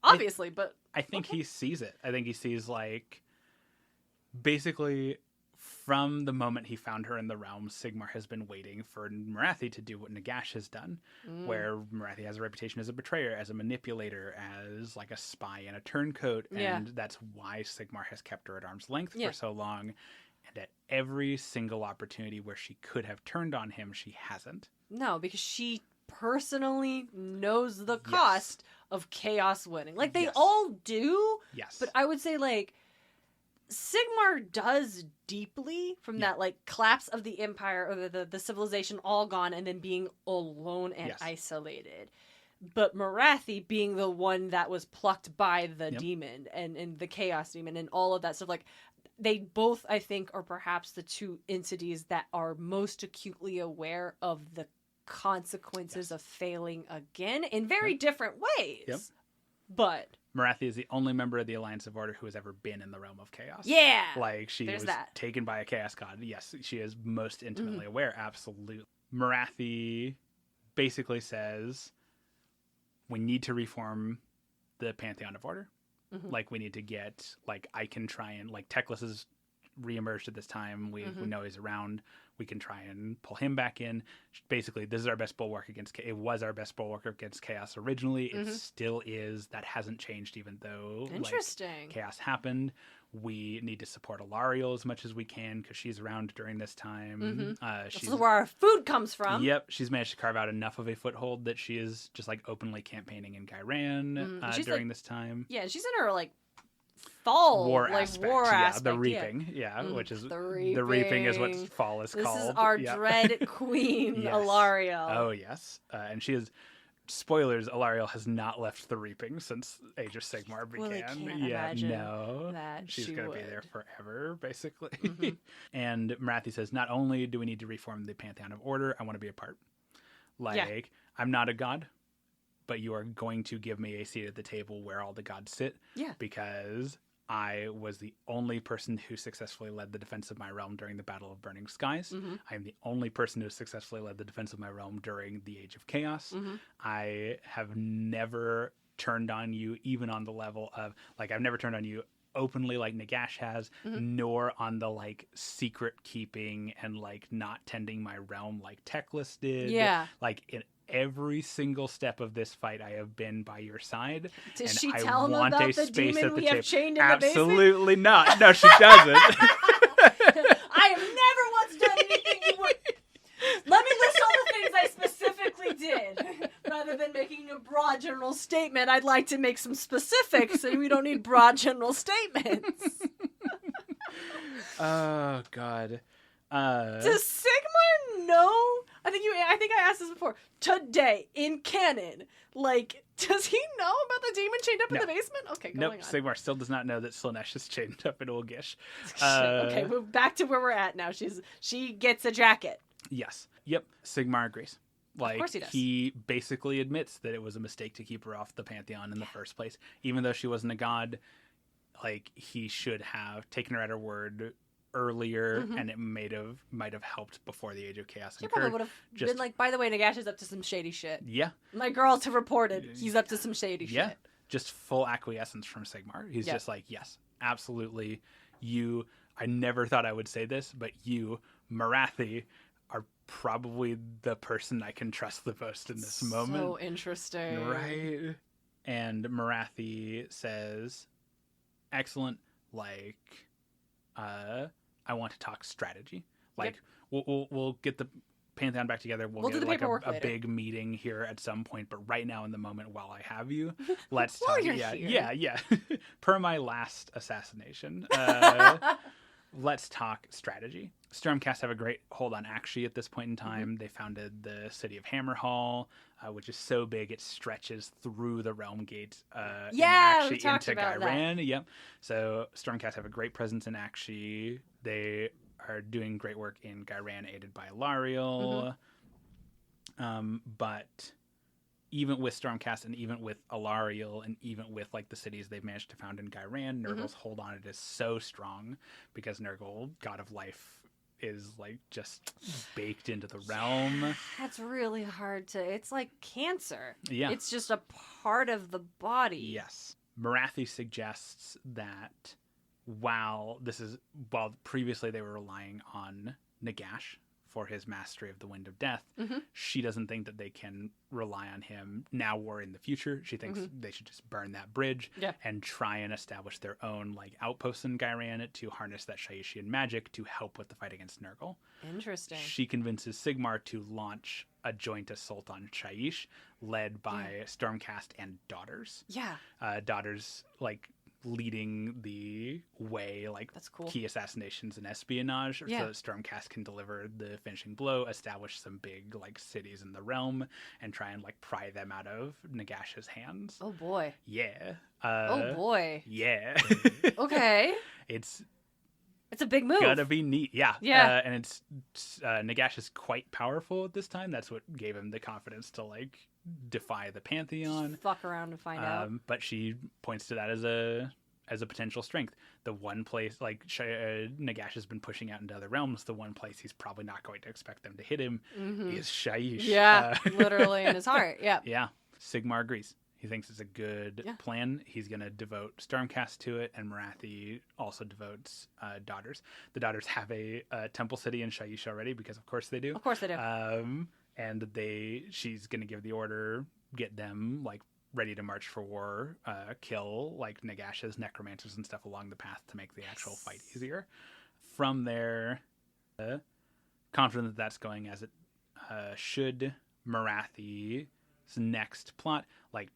obviously, but... I think he sees it. I think he sees, like... Basically, from the moment he found her in the realm, Sigmar has been waiting for Morathi to do what Nagash has done. Where Morathi has a reputation as a betrayer, as a manipulator, as, like, a spy and a turncoat. And that's why Sigmar has kept her at arm's length for so long. And at every single opportunity where she could have turned on him, she hasn't. No, because she personally knows the cost of chaos winning. Like, they all do. Yes. But I would say, like, Sigmar does deeply from that, like, collapse of the empire, or the civilization all gone, and then being alone and isolated. But Morathi being the one that was plucked by the demon and the chaos demon and all of that stuff, like, they both, I think, are perhaps the two entities that are most acutely aware of the consequences of failing again in very different ways. Yep. But Morathi is the only member of the Alliance of Order who has ever been in the realm of chaos. Yeah. Like, she was taken by a chaos god. Yes, she is most intimately aware. Absolutely. Morathi basically says, we need to reform the Pantheon of Order. Like, we need to get, like, I can try and, like, Teclis is reemerged at this time. We know he's around. We can try and pull him back in. Basically, this is our best bulwark against... It was our best bulwark against chaos originally. It still is. That hasn't changed, even though like, chaos happened. We need to support Alariel as much as we can because she's around during this time. This is where our food comes from. Yep. She's managed to carve out enough of a foothold that she is just like openly campaigning in Ghyran during this time. Yeah, she's in her like fall war like aspect. War aspect. The reaping. Which is the reaping is what fall is called. This is our dread queen, Alariel. Oh yes, and she is. Spoilers, Alariel has not left the reaping since Age of Sigmar began. Well, I can't imagine that she's going to be there forever, basically. Mm-hmm. And Morathi says, not only do we need to reform the Pantheon of Order, I want to be a part. Like, I'm not a god, but you are going to give me a seat at the table where all the gods sit. Yeah. Because I was the only person who successfully led the defense of my realm during the Battle of Burning Skies. Mm-hmm. I am the only person who successfully led the defense of my realm during the Age of Chaos. Mm-hmm. I have never turned on you, even on the level of, like, I've never turned on you openly like Nagash has, nor on the, like, secret keeping and, like, not tending my realm like Teclis did. Yeah. Like, in every single step of this fight, I have been by your side. Does she tell him about the demon we have chained in the basement? Absolutely not. No, she doesn't. I have never once done anything you would. Let me list all the things I specifically did. Rather than making a broad general statement, I'd like to make some specifics, and we don't need broad general statements. Oh, God. Does Sigmar know? I think I asked this before. Today, in canon, like, does he know about the demon chained up in the basement? Okay, going on. Sigmar still does not know that Slaanesh is chained up in Ulgish. Okay, we're back to where we're at now. She gets a jacket. Yes. Yep. Sigmar agrees. Like, of course he does. He basically admits that it was a mistake to keep her off the Pantheon in the first place. Even though she wasn't a god, like, he should have taken her at her word earlier, and it might have helped before the Age of Chaos occurred. She probably would have been like, by the way, Nagash is up to some shady shit. Yeah. My girls have reported he's up to some shady shit. Just full acquiescence from Sigmar. He's just like, yes, absolutely. I never thought I would say this, but you, Morathi, are probably the person I can trust the most in this moment. So interesting. Right? And Morathi says, excellent, like, I want to talk strategy. Like, we'll get the Pantheon back together. We'll do get the like paperwork a later. big meeting here at some point. But right now, in the moment, while I have you, let's While talk. you're Yeah. here. Per my last assassination, let's talk strategy. Stormcast have a great hold on Akshi at this point in time. They founded the city of Hammerhall, which is so big it stretches through the realm gate we into talked about Ghyran. Yep. So Stormcast have a great presence in Akshi. They are doing great work in Ghyran, aided by Lariel. But even with Stormcast and even with Alariel and even with like the cities they've managed to found in Ghyran, Nurgle's hold on it is so strong because Nurgle, God of Life, is like just baked into the realm. That's really hard to. It's like cancer. Yeah. It's just a part of the body. Yes. Morathi suggests that while previously they were relying on Nagash for his mastery of the Wind of Death, she doesn't think that they can rely on him now or in the future. She thinks they should just burn that bridge and try and establish their own like outposts in Ghyran to harness that Shaishian magic to help with the fight against Nurgle. Interesting. She convinces Sigmar to launch a joint assault on Shaiish, led by Stormcast and Daughters. Yeah. Daughters like leading the way, like that's cool. Key assassinations and espionage, so that Stormcast can deliver the finishing blow, establish some big like cities in the realm, and try and like pry them out of Nagash's hands. Oh boy. Yeah. Oh boy. Yeah. Okay. It's a big move. Gotta be neat. Yeah. Yeah. And it's Nagash is quite powerful at this time. That's what gave him the confidence to like defy the Pantheon. Just fuck around and find out. But she points to that as a potential strength. The one place like Nagash has been pushing out into other realms, the one place he's probably not going to expect them to hit him is Shaiish. Yeah, literally in his heart. Yeah. Yeah. Sigmar agrees. He thinks it's a good plan. He's going to devote Stormcast to it, and Morathi also devotes Daughters. The Daughters have a temple city in Shaiish already, because of course they do. Of course they do. And she's going to give the order, get them like ready to march for war, kill like Nagash's necromancers and stuff along the path to make the actual fight easier. From there, confident that that's going as it should, Morathi's next plot, like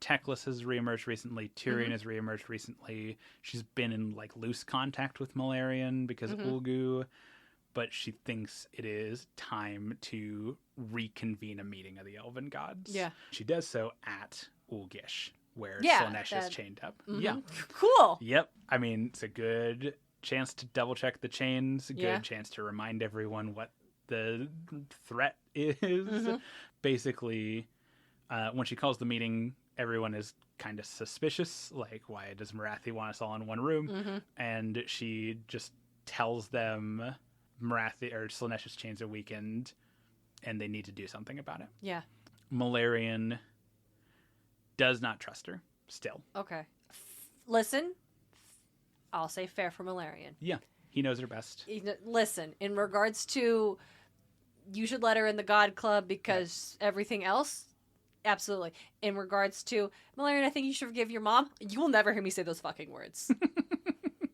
Teclis has reemerged recently, Tyrion has reemerged recently. She's been in like loose contact with Malarian because of Ulgu, but she thinks it is time to reconvene a meeting of the elven gods. Yeah. She does so at Ulgish, where Slaanesh is chained up. Yeah. Cool. Yep. I mean, it's a good chance to double check the chains, a good chance to remind everyone what the threat is. Basically, when she calls the meeting, everyone is kind of suspicious. Like, why does Morathi want us all in one room? And she just tells them Morathi or Slaanesh's chains are weakened and they need to do something about it. Yeah. Malarian does not trust her still. Okay. Listen, I'll say fair for Malarian. Yeah. He knows her best. Listen, in regards to you should let her in the God Club because everything else, absolutely. In regards to Malarian, I think you should forgive your mom. You will never hear me say those fucking words.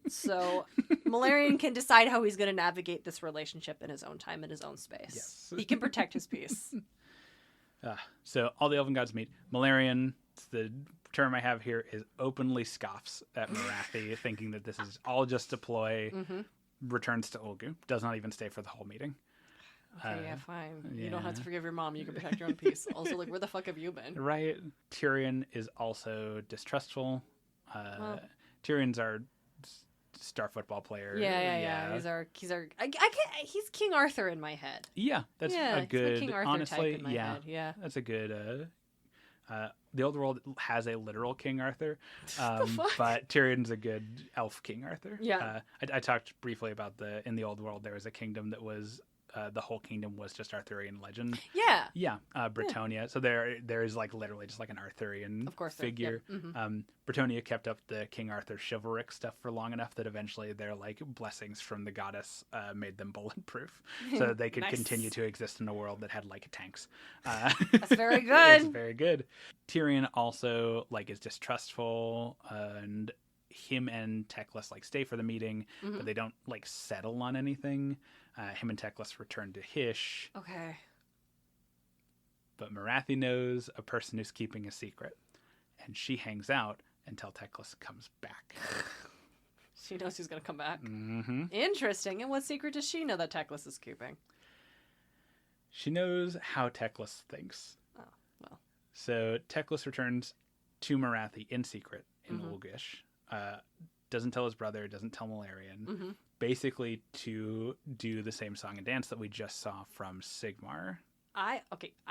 So Malarian can decide how he's going to navigate this relationship in his own time, in his own space. Yes. He can protect his peace. So all the elven gods meet. Malarian, the term I have here, is openly scoffs at Morathi, thinking that this is all just a ploy, returns to Ulgu, does not even stay for the whole meeting. Okay, fine. You don't have to forgive your mom. You can protect your own peace. Also, like, where the fuck have you been? Right. Tyrion is also distrustful. Tyrion's our star football player. Yeah. He's King Arthur in my head. Yeah, that's a good. King Arthur honestly, type in my head. Yeah, that's a good. The old world has a literal King Arthur, but Tyrion's a good elf King Arthur. Yeah, I talked briefly about in the old world there was a kingdom that was. The whole kingdom was just Arthurian legend. Yeah. Bretonia. Yeah. So there is like literally just like an Arthurian figure. Bretonia kept up the King Arthur chivalric stuff for long enough that eventually their like blessings from the goddess made them bulletproof, so that they could continue to exist in a world that had like tanks. That's very good. It's very good. Tyrion also like is distrustful and him and Teclis like stay for the meeting, but they don't like settle on anything. Him and Teclis return to Hish. Okay. But Morathi knows a person who's keeping a secret, and she hangs out until Teclis comes back. She knows he's going to come back. Mm-hmm. Interesting. And what secret does she know that Teclis is keeping? She knows how Teclis thinks. Oh, well. So Teclis returns to Morathi in secret in Ulgish. Doesn't tell his brother, doesn't tell Malarian. Basically to do the same song and dance that we just saw from Sigmar. I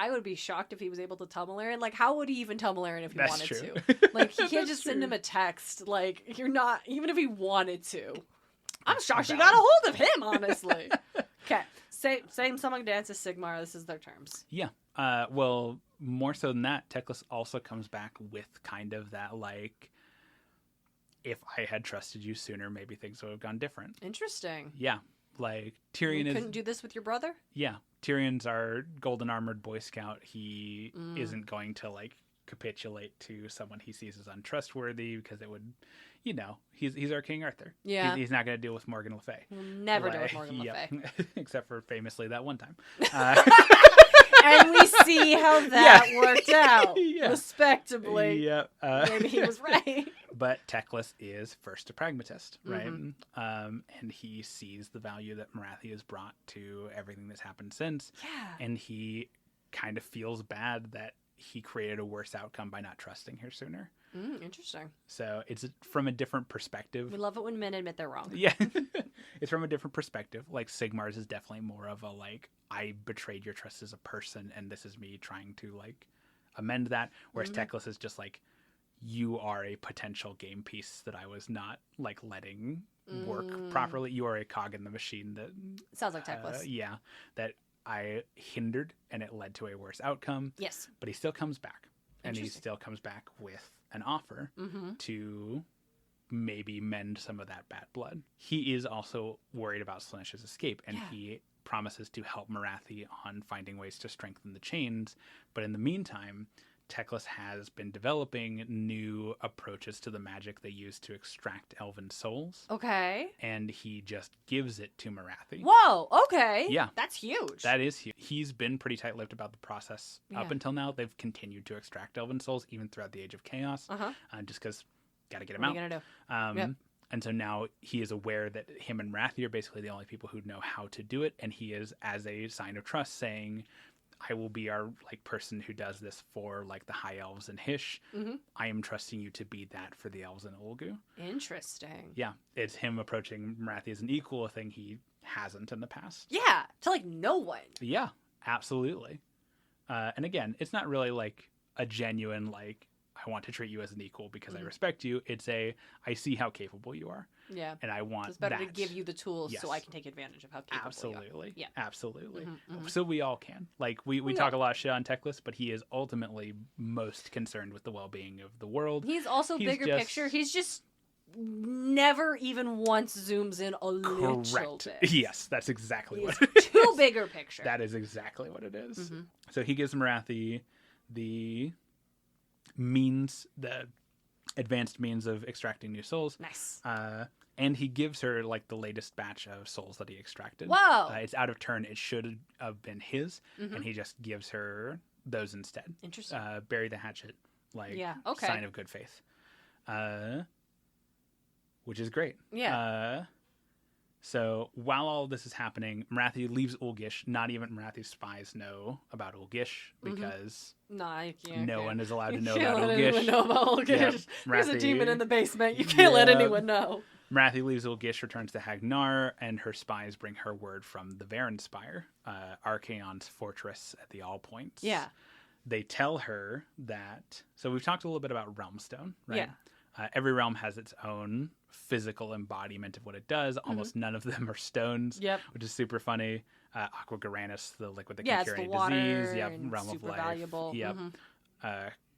would be shocked if he was able to tell Malarian. Like, how would he even tell Malarian if he That's wanted true. to? Like, he can't just send him a text. Like, you're not, even if he wanted to. I'm shocked she got a hold of him, honestly. Okay. Same song and dance as Sigmar. This is their terms. Yeah. Well, more so than that, Teclis also comes back with kind of that, like, if I had trusted you sooner, maybe things would have gone different. Interesting. Yeah. Like, Tyrion you couldn't do this with your brother? Yeah. Tyrion's our golden armored Boy Scout. He isn't going to, like, capitulate to someone he sees as untrustworthy because it would, you know, he's our King Arthur. Yeah. He's not going to deal with Morgan Le Fay. We'll never deal with Morgan Le Fay. Except for famously that one time. And we see how that worked out. Respectably. Yeah. Maybe he was right. But Teclis is first a pragmatist, right? And he sees the value that Morathi has brought to everything that's happened since. Yeah. And he kind of feels bad that he created a worse outcome by not trusting her sooner. Interesting. So it's from a different perspective. We love it when men admit they're wrong. Yeah. It's from a different perspective. Like, Sigmar's is definitely more of a, like, I betrayed your trust as a person, and this is me trying to, like, amend that. Whereas Teclis is just like, you are a potential game piece that I was not, like, letting work properly. You are a cog in the machine that... Sounds like Teclis. Yeah. That I hindered, and it led to a worse outcome. Yes. But he still comes back. And he still comes back with an offer to maybe mend some of that bad blood. He is also worried about Slaanesh's escape, and he promises to help Morathi on finding ways to strengthen the chains. But in the meantime, Teclis has been developing new approaches to the magic they use to extract elven souls. Okay. And he just gives it to Morathi. Whoa, okay. Yeah. That's huge. That is huge. He's been pretty tight-lipped about the process up until now. They've continued to extract elven souls even throughout the Age of Chaos. Just because, gotta get them out. What are you gonna do? And so now he is aware that him and Morathi are basically the only people who know how to do it. And he is, as a sign of trust, saying... I will be our, like, person who does this for, like, the high elves in Hish. I am trusting you to be that for the elves in Ulgu. Interesting. Yeah. It's him approaching Morathi as an equal, a thing he hasn't in the past. Yeah. To, like, no one. Yeah. Absolutely. And again, it's not really, like, a genuine, like, I want to treat you as an equal because I respect you. It's I see how capable you are. Yeah. And I want It's better that. to give you the tools so I can take advantage of how capable Absolutely. you are. Yeah. Absolutely. So we all can. Like, we talk a lot of shit on Teclis, but he is ultimately most concerned with the well-being of the world. He's also bigger picture. He's just never even once zooms in a little bit. Yes, that's exactly what it is. Too bigger picture. That is exactly what it is. So he gives Morathi the means, the advanced means of extracting new souls. Nice. And he gives her, like, the latest batch of souls that he extracted. Whoa! It's out of turn. It should have been his, and he just gives her those instead. Interesting. Bury the hatchet, like, okay. sign of good faith. Which is great. Yeah. So while all this is happening, Morathi leaves Ulgish. Not even Morathi's spies know about Ulgish because no one is allowed to know about Ulgish. Anyone know about Ulgish. Yep. There's a demon in the basement. You can't let anyone know. Morathi leaves Ulgish, returns to Hagnar, and her spies bring her word from the Varenspire, Archaon's fortress at the All Points. Yeah. They tell her that... So we've talked a little bit about Realmstone, right? Yeah. Every realm has its own physical embodiment of what it does. Almost none of them are stones, which is super funny. Aqua Garanis, the liquid that can cure any disease. Yeah, realm of life. Valuable. Yep.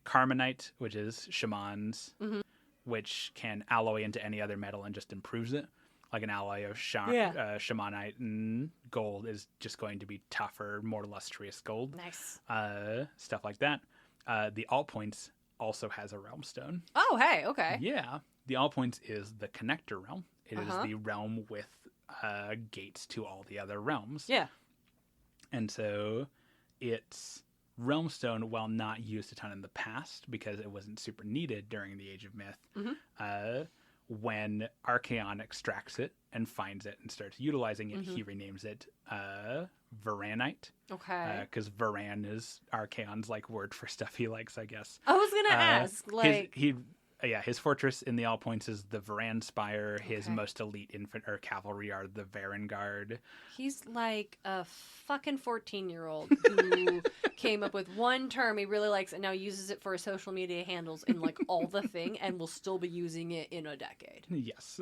Carmenite, which is shamans, which can alloy into any other metal and just improves it. Like an alloy of shamanite and gold is just going to be tougher, more lustrous gold. Nice. Stuff like that. The All Points also has a realm stone. Oh, hey, okay. Yeah. the All Points is the connector realm. It is the realm with gates to all the other realms. Yeah. And so its realm stone, while not used a ton in the past because it wasn't super needed during the Age of Myth, when Archaon extracts it and finds it and starts utilizing it, he renames it Varanite. Okay. Because Varan is Archaon's like word for stuff he likes, I guess. I was gonna ask, like his fortress in the All Points is the Varan Spire. His most elite infant or cavalry are the Varan Guard. He's like a fucking 14-year-old who came up with one term he really likes and now uses it for his social media handles in like all the thing and will still be using it in a decade. Yes.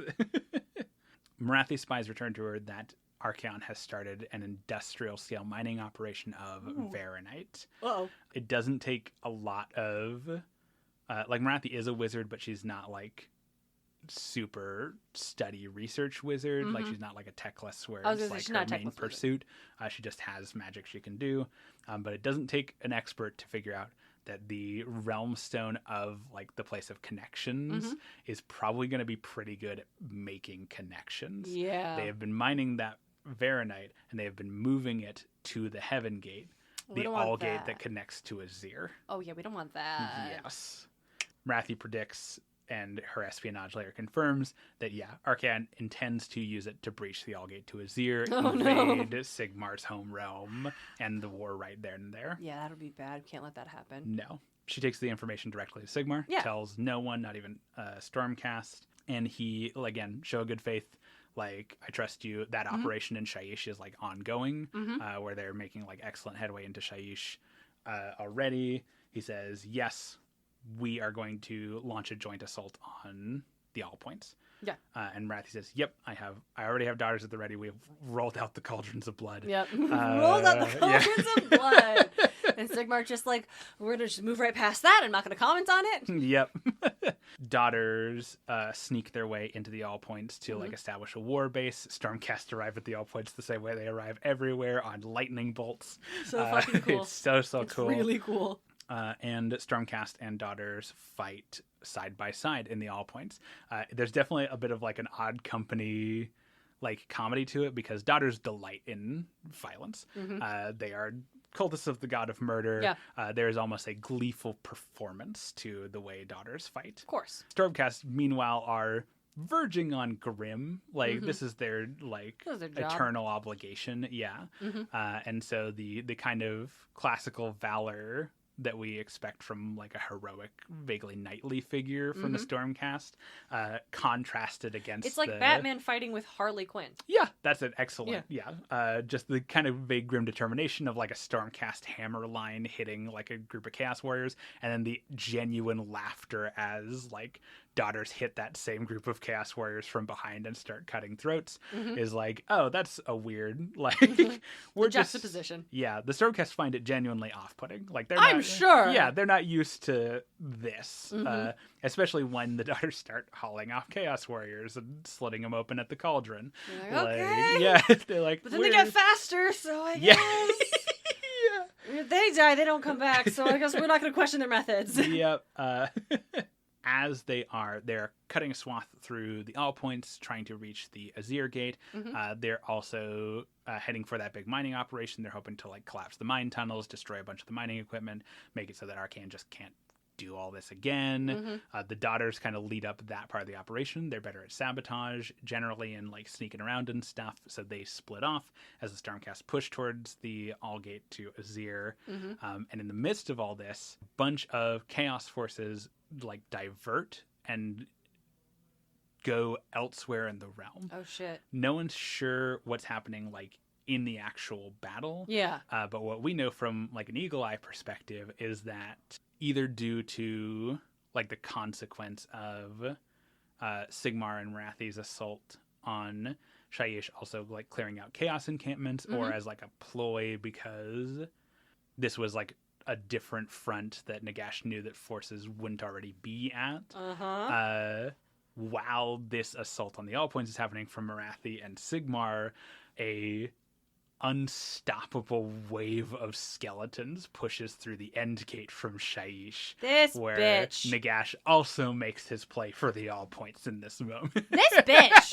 Morathi spies return to her that Archaon has started an industrial scale mining operation of Varanite. Uh-oh. It doesn't take a lot of... like, Morathi is a wizard, but she's not, like, super study research wizard. Like, she's not, like, a techless where it's, like, her main pursuit. She just has magic she can do. But it doesn't take an expert to figure out that the realm stone of, like, the place of connections is probably going to be pretty good at making connections. Yeah. They have been mining that Varanite, and they have been moving it to the Heaven Gate. The All Gate that connects to Azir. Oh, yeah, we don't want that. Yes. Morathi predicts, and her espionage layer confirms, that, Archaon intends to use it to breach the All Gate to Azir, invade Sigmar's home realm, and the war right there and there. Yeah, that'll be bad. Can't let that happen. No. She takes the information directly to Sigmar, tells no one, not even Stormcast, and he, again, show good faith. Like, I trust you. That operation in Shyish is, like, ongoing, where they're making, like, excellent headway into Shyish already. He says, yes, we are going to launch a joint assault on the All Points. Yeah. And Morathi says, yep, I already have daughters at the ready. We have rolled out the cauldrons of blood. Yep. Rolled out the cauldrons of blood. And Sigmar just like, we're going to just move right past that. I'm not going to comment on it. Yep. Daughters sneak their way into the All Points to like establish a war base. Stormcast arrive at the All Points the same way they arrive everywhere on lightning bolts. So fucking cool. It's so cool. It's really cool. And Stormcast and Daughters fight side by side in the All Points. There's definitely a bit of like an Odd Company like comedy to it because Daughters delight in violence. They are cultists of the god of murder. Yeah. There is almost a gleeful performance to the way Daughters fight. Of course. Stormcast, meanwhile, are verging on grim. Like this is their like eternal obligation. Yeah. And so the kind of classical valor that we expect from like a heroic, vaguely knightly figure from the Stormcast, contrasted against it's like Batman fighting with Harley Quinn. Yeah, that's an excellent. Yeah. Just the kind of vague grim determination of like a Stormcast hammer line hitting like a group of Chaos Warriors, and then the genuine laughter as like Daughters hit that same group of Chaos Warriors from behind and start cutting throats is like, oh, that's a weird like we're just juxtaposition. Yeah, the Stormcast find it genuinely off-putting. Like they're I'm sure. Yeah, they're not used to this, especially when the Daughters start hauling off Chaos Warriors and slitting them open at the cauldron. Like, okay. Yeah, they're like, but then they get faster, so I guess. If they die, they don't come back, so I guess we're not going to question their methods. Yep. As they're cutting a swath through the All Points, trying to reach the Azir Gate. They're also heading for that big mining operation. They're hoping to like collapse the mine tunnels, destroy a bunch of the mining equipment, make it so that Archaon just can't do all this again. The Daughters kind of lead up that part of the operation. They're better at sabotage generally and like sneaking around and stuff, so they split off as the Stormcast push towards the All Gate to Azir. And in the midst of all this, a bunch of Chaos forces like divert and go elsewhere in the realm. Oh shit. No one's sure what's happening like in the actual battle. Yeah. But what we know from like an eagle eye perspective is that either due to like the consequence of Sigmar and Morathi's assault on Shyish also like clearing out chaos encampments, or as like a ploy because this was like a different front that Nagash knew that forces wouldn't already be at. While this assault on the All Points is happening from Morathi and Sigmar, a unstoppable wave of skeletons pushes through the end gate from Shaiish. This where bitch. Nagash also makes his play for the all points in this moment. This bitch!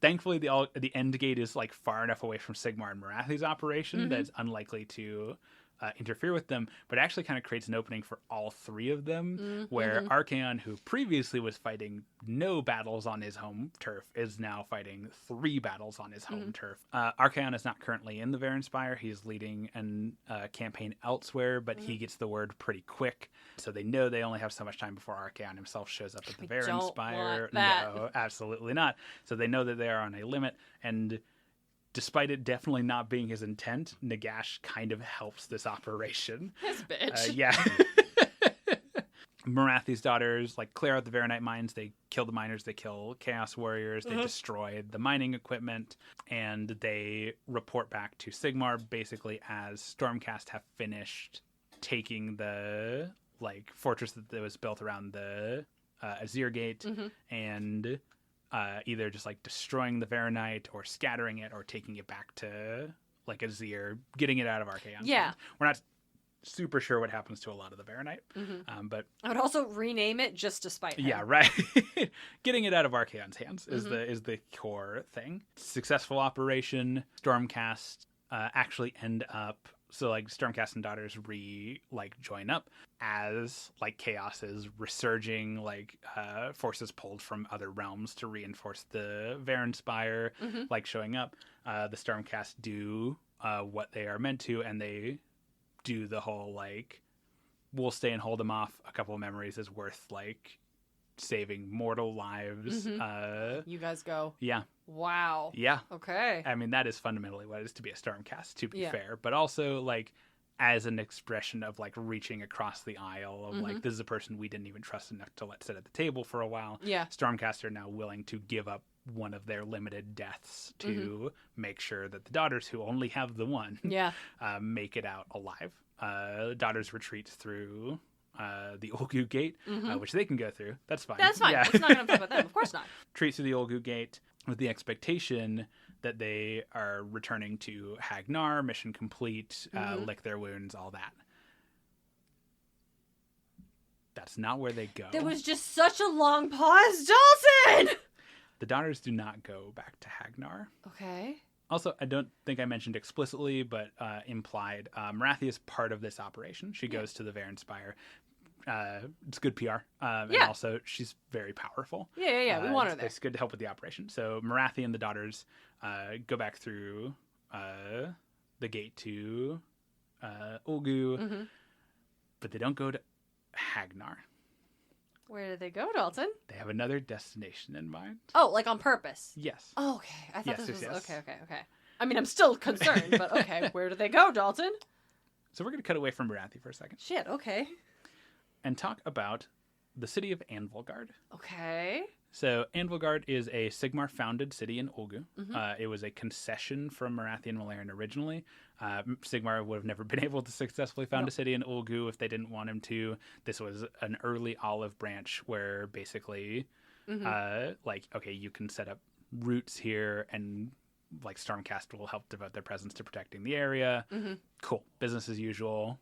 Thankfully, the end gate is like far enough away from Sigmar and Morathi's operation that it's unlikely to interfere with them, but it actually kind of creates an opening for all three of them, where Archaon, who previously was fighting no battles on his home turf, is now fighting 3 battles on his home turf. Archaon is not currently in the Varenspire. He's leading a campaign elsewhere, but he gets the word pretty quick, so they know they only have so much time before Archaon himself shows up at the Varenspire. No, absolutely not. So they know that they are on a limit, and despite it definitely not being his intent, Nagash kind of helps this operation. This bitch. Yeah. Morathi's daughters like clear out the Varanite mines. They kill the miners. They kill Chaos Warriors. They destroy the mining equipment, and they report back to Sigmar basically as Stormcast have finished taking the like fortress that was built around the Azir Gate and either just like destroying the Varanite or scattering it or taking it back to like Azir, getting it out of Archaon's hands. We're not super sure what happens to a lot of the Varanite, but I would also rename it just to spite him. Yeah, right. Getting it out of Archaon's hands is the core thing. Successful operation. Stormcast actually end up. So like Stormcast and Daughters join up as like chaos is resurging, like forces pulled from other realms to reinforce the Varenspire, like showing up. The Stormcast do what they are meant to, and they do the whole like we'll stay and hold them off. A couple of memories is worth like saving mortal lives. You guys go. Yeah. Wow. Yeah. Okay. I mean, that is fundamentally what it is to be a Stormcast, to be fair. But also, like, as an expression of, like, reaching across the aisle of, like, this is a person we didn't even trust enough to let sit at the table for a while. Yeah. Stormcast are now willing to give up one of their limited deaths to make sure that the daughters, who only have the one, make it out alive. Daughters retreat through the Olgu Gate, which they can go through. That's fine. That's fine. Yeah. It's not going to talk about them. Of course not. Retreat through the Olgu Gate with the expectation that they are returning to Hagnar, mission complete, lick their wounds, all that. That's not where they go. There was just such a long pause, Dalton! The daughters do not go back to Hagnar. Okay. Also, I don't think I mentioned explicitly, but implied, Morathi is part of this operation. She goes to the Varenspire. It's good PR. And also, she's very powerful. Yeah. We want her there. It's good to help with the operation. So Morathi and the daughters go back through the gate to Olgu, but they don't go to Hagnar. Where did they go, Dalton? They have another destination in mind. Oh, like on purpose? Yes. Oh, okay. I thought this was... Yes. Okay. I mean, I'm still concerned, but okay. Where do they go, Dalton? So we're going to cut away from Morathi for a second. Shit, okay. And talk about the city of Anvilgard. Okay. So Anvilgard is a Sigmar-founded city in Olgu. It was a concession from Morathi and Malarian originally. Sigmar would have never been able to successfully found a city in Olgu if they didn't want him to. This was an early olive branch where basically, okay, you can set up roots here and like Stormcast will help devote their presence to protecting the area. Cool. Business as usual.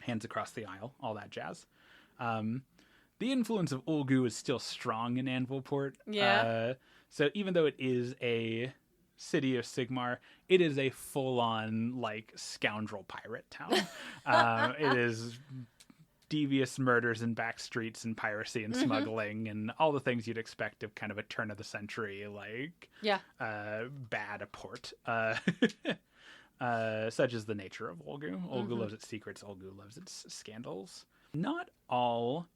Hands across the aisle. All that jazz. The influence of Olgu is still strong in Anvilport. Yeah. So even though it is a city of Sigmar, it is a full-on, like, scoundrel pirate town. It is devious murders and back streets and piracy and smuggling and all the things you'd expect of kind of a turn-of-the-century, like, bad port. Such is the nature of Olgu. Olgu loves its secrets. Olgu loves its scandals. Not all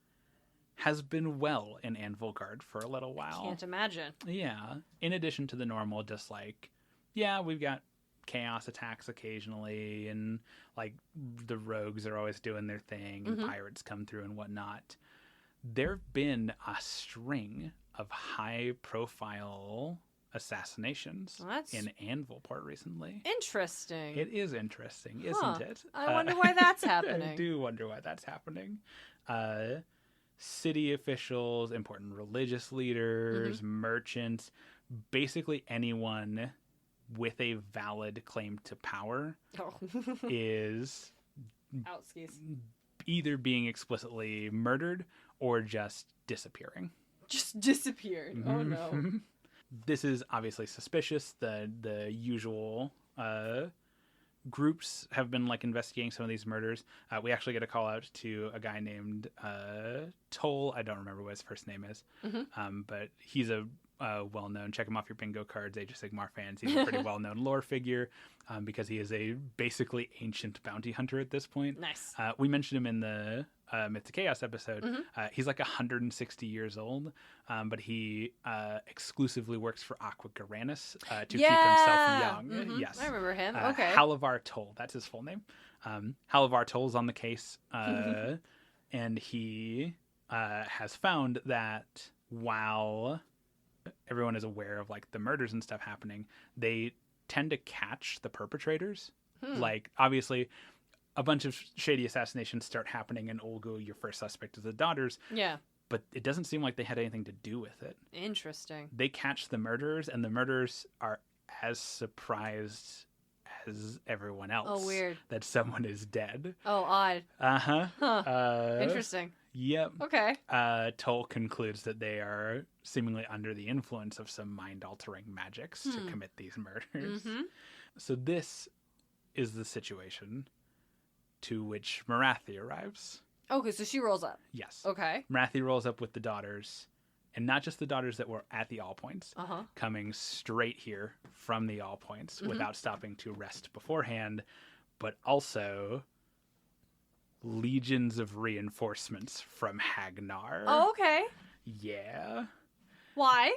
has been well in Anvilgard for a little while. Can't imagine. Yeah. In addition to the normal, just like, we've got chaos attacks occasionally, and like the rogues are always doing their thing, and pirates come through and whatnot. There've been a string of high-profile assassinations in Anvilport recently. Interesting. It is interesting, isn't it? I wonder why that's happening. I do wonder why that's happening. City officials, important religious leaders, merchants, basically anyone with a valid claim to power is either being explicitly murdered or just disappearing. Just disappeared. Oh no. This is obviously suspicious. The usual groups have been like investigating some of these murders. We actually get a call out to a guy named Toll. I don't remember what his first name is, but he's a well-known. Check him off your bingo cards, Age of Sigmar fans. He's a pretty well-known lore figure because he is a basically ancient bounty hunter at this point. Nice. We mentioned him in the Myth to Chaos episode. He's like 160 years old, but he exclusively works for Aqua Garanus to keep himself young. Yes, I remember him. Okay. Halavar Toll, that's his full name. Halavar Toll's on the case, and he has found that while everyone is aware of like the murders and stuff happening, they tend to catch the perpetrators. Like, obviously, a bunch of shady assassinations start happening in Olgu. Your first suspect is the daughters. Yeah. But it doesn't seem like they had anything to do with it. Interesting. They catch the murderers, and the murderers are as surprised as everyone else. Oh, weird. That someone is dead. Oh, odd. Uh-huh. Interesting. Yep. Okay. Toll concludes that they are seemingly under the influence of some mind-altering magics to commit these murders. So this is the situation to which Morathi arrives. Okay, so she rolls up. Yes. Okay. Morathi rolls up with the daughters, and not just the daughters that were at the All Points, coming straight here from the All Points without stopping to rest beforehand, but also legions of reinforcements from Hagnar. Oh, okay. Yeah. Why?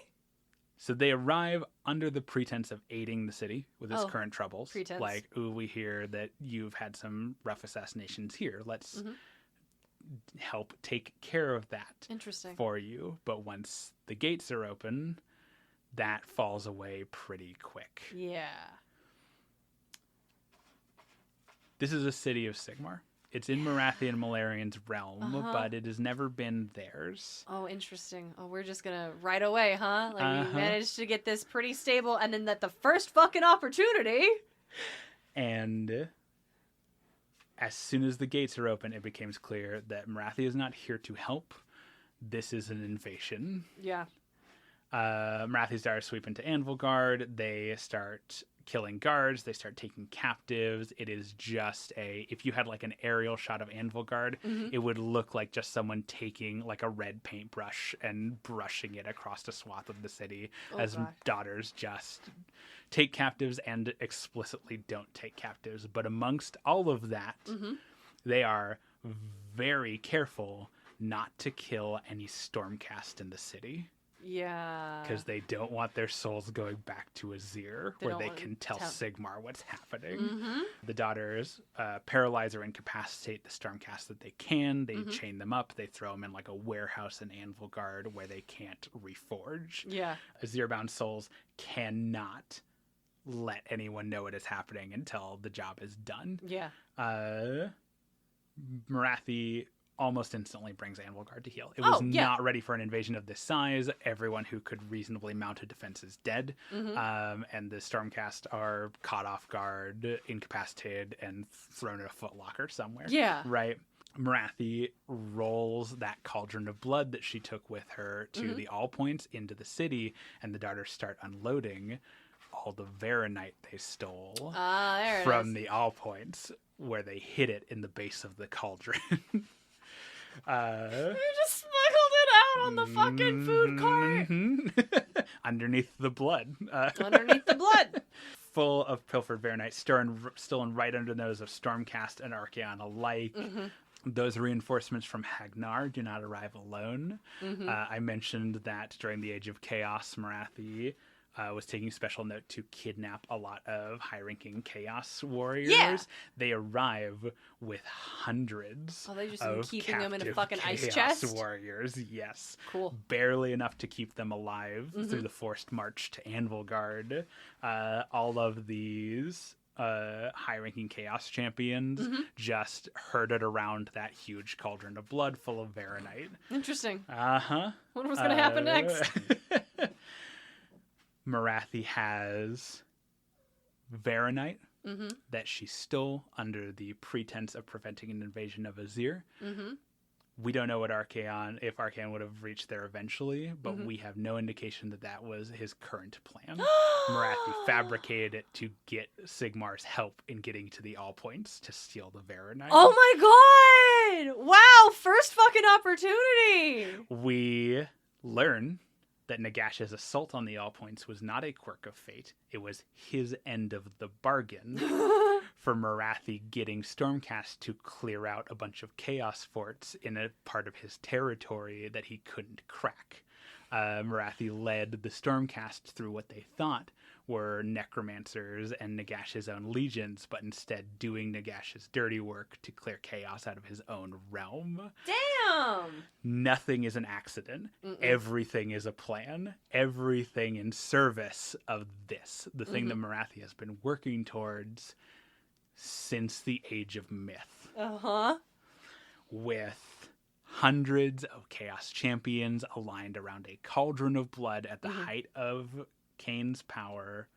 So they arrive under the pretense of aiding the city with its current troubles. Pretense. Like, ooh, we hear that you've had some rough assassinations here. Let's help take care of that for you. But once the gates are open, that falls away pretty quick. Yeah. This is a city of Sigmar. It's in Morathi and Malarian's realm, but it has never been theirs. Oh, interesting. Oh, we're just gonna right away, huh? Like, we managed to get this pretty stable, and then at the first fucking opportunity. And as soon as the gates are open, it becomes clear that Morathi is not here to help. This is an invasion. Yeah. Morathi's daughters sweep into Anvilgard. They start killing guards. They start taking captives. It is just if you had like an aerial shot of Anvilgard, it would look like just someone taking like a red paintbrush and brushing it across a swath of the city daughters just take captives and explicitly don't take captives. But amongst all of that, they are very careful not to kill any Stormcast in the city. Yeah. Because they don't want their souls going back to Azir, where they can tell Sigmar what's happening. The daughters paralyze or incapacitate the Stormcast that they can. They chain them up. They throw them in like a warehouse in Anvilgard where they can't reforge. Yeah. Azir-bound souls cannot let anyone know what is happening until the job is done. Yeah. Morathi almost instantly brings Anvilgard to heal. It was not ready for an invasion of this size. Everyone who could reasonably mount a defense is dead. And the Stormcast are caught off guard, incapacitated, and thrown in a footlocker somewhere. Yeah. Right? Morathi rolls that cauldron of blood that she took with her to the All Points into the city, and the daughters start unloading all the Varanite they stole from the All Points, where they hid it in the base of the cauldron. You just smuggled it out on the fucking food cart. Underneath the blood. Underneath the blood. Full of pilfered Varanite, still right under the nose of Stormcast and Archaon alike. Those reinforcements from Hagnar do not arrive alone. I mentioned that during the Age of Chaos, Morathi was taking special note to kidnap a lot of high-ranking Chaos warriors. Yeah. They arrive with hundreds they just of keeping them in a fucking Chaos ice chest? warriors, yes. Cool. Barely enough to keep them alive through the forced march to Anvilgard. All of these high-ranking Chaos champions just herded around that huge cauldron of blood full of Varanite. Interesting. What was going to happen next? Morathi has Varanite that she stole under the pretense of preventing an invasion of Azir. We don't know if Archaon would have reached there eventually, but we have no indication that was his current plan. Morathi fabricated it to get Sigmar's help in getting to the All Points to steal the Varanite. Oh my god! Wow, first fucking opportunity! We learn that Nagash's assault on the All Points was not a quirk of fate. It was his end of the bargain for Morathi getting Stormcast to clear out a bunch of chaos forts in a part of his territory that he couldn't crack. Morathi led the Stormcast through what they thought were necromancers and Nagash's own legions, but instead doing Nagash's dirty work to clear chaos out of his own realm. Damn! Nothing is an accident. Everything is a plan. Everything in service of this, the thing that Morathi has been working towards since the Age of Myth. With hundreds of Chaos Champions aligned around a cauldron of blood at the height of Khaine's power,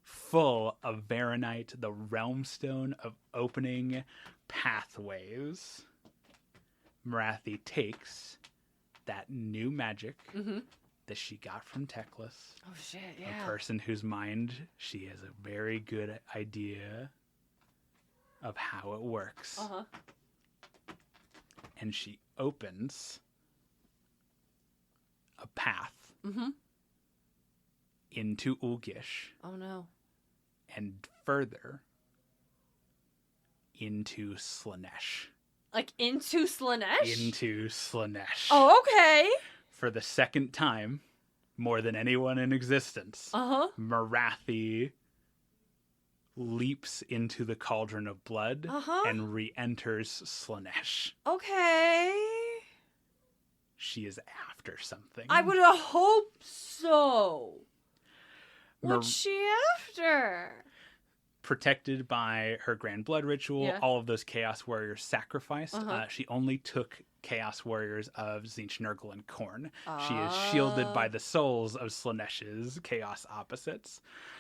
full of Varanite, the realm stone of opening pathways. Morathi takes that new magic that she got from Teclis. Oh shit, yeah. A person whose mind she has a very good idea of how it works. And she opens a path into Ulgish. Oh no. And further into Slaanesh. Like into Slaanesh? Into Slaanesh. Oh, okay. For the second time, more than anyone in existence, Morathi leaps into the cauldron of blood and re-enters Slaanesh. Okay. She is after something. I would hope so. What's she after? Protected by her Grand Blood ritual, all of those Chaos Warriors sacrificed. She only took Chaos Warriors of Tzeentch, Nurgle, and Khorne. She is shielded by the souls of Slaanesh's Chaos opposites.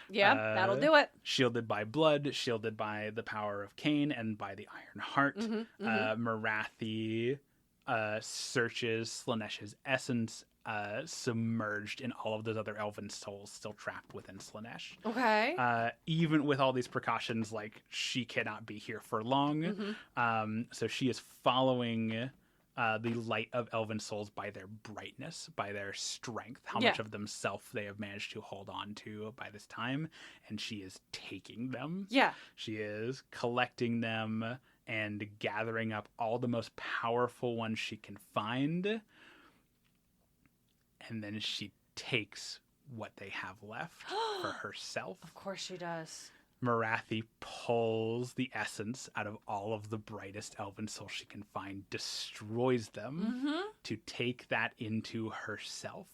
Yeah, that'll do it. Shielded by blood, shielded by the power of Khaine, and by the Iron Heart. Morathi searches Slaanesh's essence, submerged in all of those other elven souls still trapped within Slaanesh. Okay. Even with all these precautions, like, she cannot be here for long. So she is following the light of elven souls by their brightness, by their strength, how much of themselves they have managed to hold on to by this time, and she is taking them. Yeah. She is collecting them and gathering up all the most powerful ones she can find. And then she takes what they have left for herself. Of course she does. Morathi pulls the essence out of all of the brightest elven souls she can find, destroys them to take that into herself.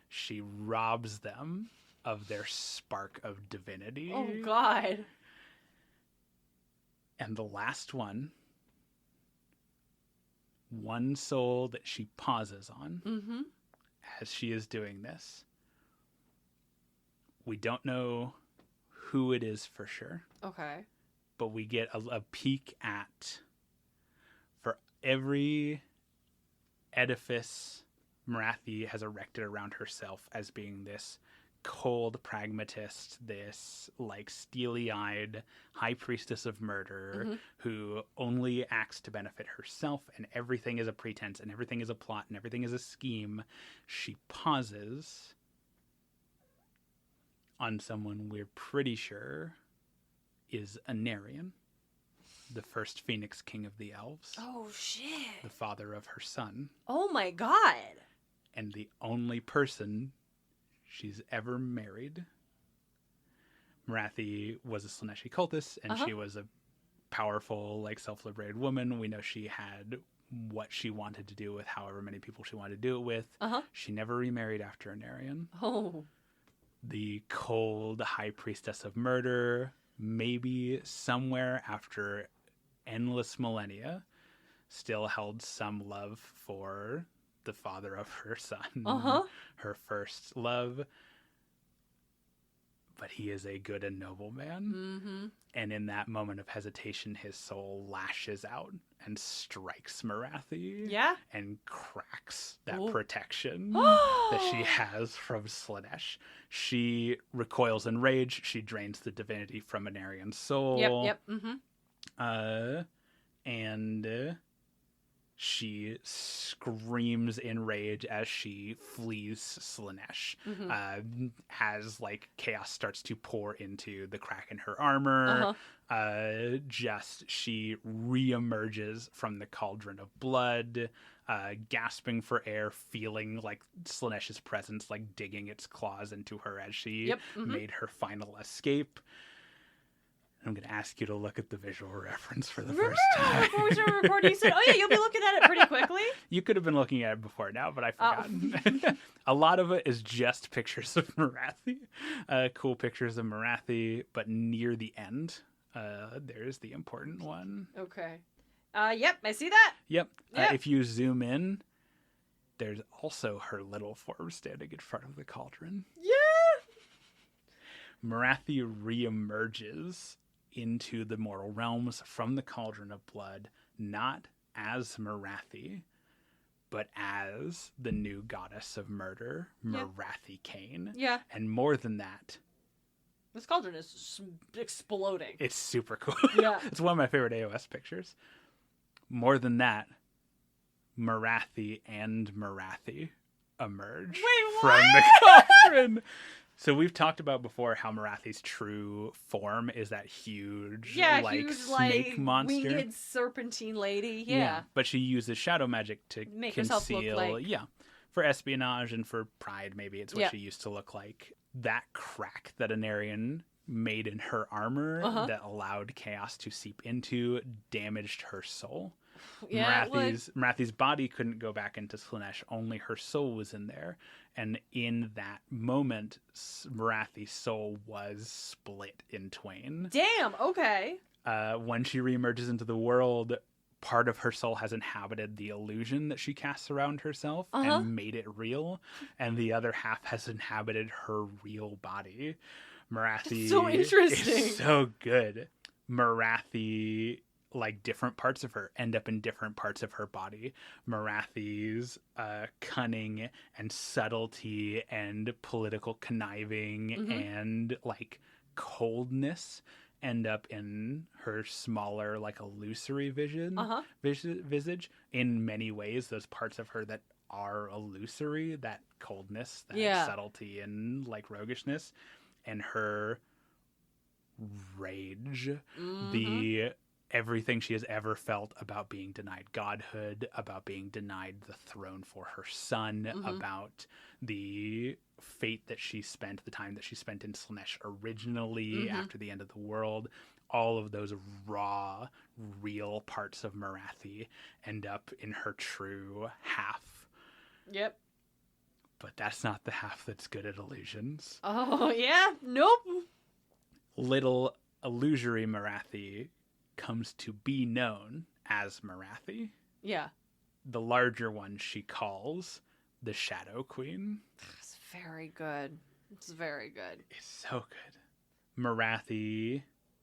She robs them of their spark of divinity. Oh, God. And the last one soul that she pauses on as she is doing this. We don't know who it is for sure. Okay. But we get a peek at, for every edifice Morathi has erected around herself as being this cold pragmatist, this like steely-eyed high priestess of murder who only acts to benefit herself, and everything is a pretense and everything is a plot and everything is a scheme. She pauses on someone we're pretty sure is Anarion, the first Phoenix King of the Elves. Oh, shit. The father of her son. Oh, my God. And the only person she's ever married. Morathi was a Slaaneshi cultist, and she was a powerful, like, self-liberated woman. We know she had what she wanted to do with however many people she wanted to do it with. She never remarried after Anarion. Oh. The cold high priestess of murder, maybe somewhere after endless millennia, still held some love for the father of her son, her first love. but he is a good and noble man. Mm-hmm. And in that moment of hesitation, his soul lashes out and strikes Morathi. Yeah. And cracks that Ooh. protection that she has from Slaanesh. She recoils in rage. She drains the divinity from Anarian's soul. Yep. Mm-hmm. And she screams in rage as she flees Slaanesh. Mm-hmm. As like chaos starts to pour into the crack in her armor. She reemerges from the cauldron of blood, gasping for air, feeling like Slaanesh's presence, like digging its claws into her as she made her final escape. I'm going to ask you to look at the visual reference for the first time. Before we started recording, you said, oh yeah, you'll be looking at it pretty quickly. You could have been looking at it before now, but I forgot. A lot of it is just pictures of Morathi. Cool pictures of Morathi, but near the end, there's the important one. Okay. Yep, I see that. Yep. If you zoom in, there's also her little form standing in front of the cauldron. Yeah! Morathi reemerges into the mortal realms from the cauldron of blood, not as Morathi, but as the new goddess of murder, Morathi-Khaine. Yeah. And more than that, this cauldron is exploding. It's super cool. Yeah. It's one of my favorite AOS pictures. More than that, Morathi and Morathi emerge from the cauldron. So we've talked about before how Morathi's true form is that huge, snake monster. Winged serpentine lady. Yeah. But she uses shadow magic to make conceal, herself look like... for espionage and for pride, maybe it's what she used to look like. That crack that Anarian made in her armor that allowed chaos to seep into damaged her soul. Yeah, Morathi's body couldn't go back into Slaanesh, only her soul was in there. And in that moment, Morathi's soul was split in twain. Damn, okay. When she reemerges into the world, part of her soul has inhabited the illusion that she casts around herself and made it real, and the other half has inhabited her real body. Morathi so interesting. Is so good. Morathi, like different parts of her, end up in different parts of her body. Morathi's cunning and subtlety and political conniving and like coldness end up in her smaller, like illusory visage. In many ways, those parts of her that are illusory, that coldness, that subtlety and like roguishness, and her rage, the everything she has ever felt about being denied godhood, about being denied the throne for her son, about the fate that she spent, the time that she spent in Slaanesh originally after the end of the world. All of those raw, real parts of Morathi end up in her true half. Yep. But that's not the half that's good at illusions. Oh, yeah? Nope. Little illusory Morathi comes to be known as Morathi. Yeah. The larger one she calls the Shadow Queen. It's very good. It's very good. It's so good. Morathi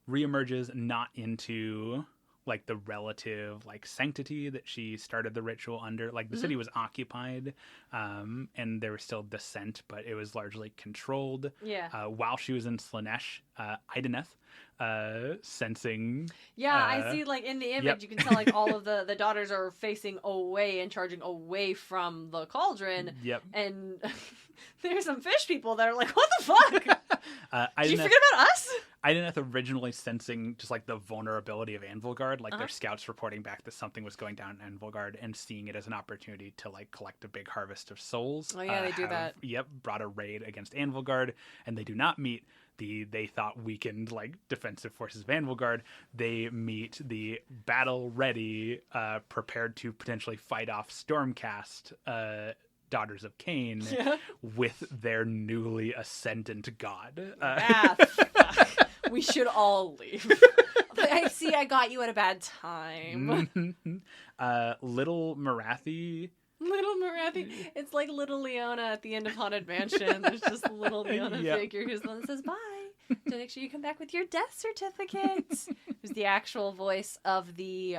reemerges not into like the relative like sanctity that she started the ritual under. Like the city was occupied and there was still dissent, but it was largely controlled. Yeah. While she was in Slaanesh, Ideneth, sensing... Yeah, I see like in the image you can tell like all of the daughters are facing away and charging away from the cauldron. Yep. And there's some fish people that are like, what the fuck? Did you forget about us? Ideneth originally sensing just like the vulnerability of Anvilgard, like their scouts reporting back that something was going down in Anvilgard and seeing it as an opportunity to like collect a big harvest of souls. Oh yeah, they do that. Yep, brought a raid against Anvilgard, and they do not meet they thought weakened like defensive forces of Anvilgard. They meet the battle ready, prepared to potentially fight off Stormcast daughters of Khaine with their newly ascendant god. We should all leave. I see I got you at a bad time. Little Morathi. Little Morathi. It's like little Leona at the end of Haunted Mansion. There's just a little Leona figure who's the one that says bye. to make sure you come back with your death certificates. Who's the actual voice of the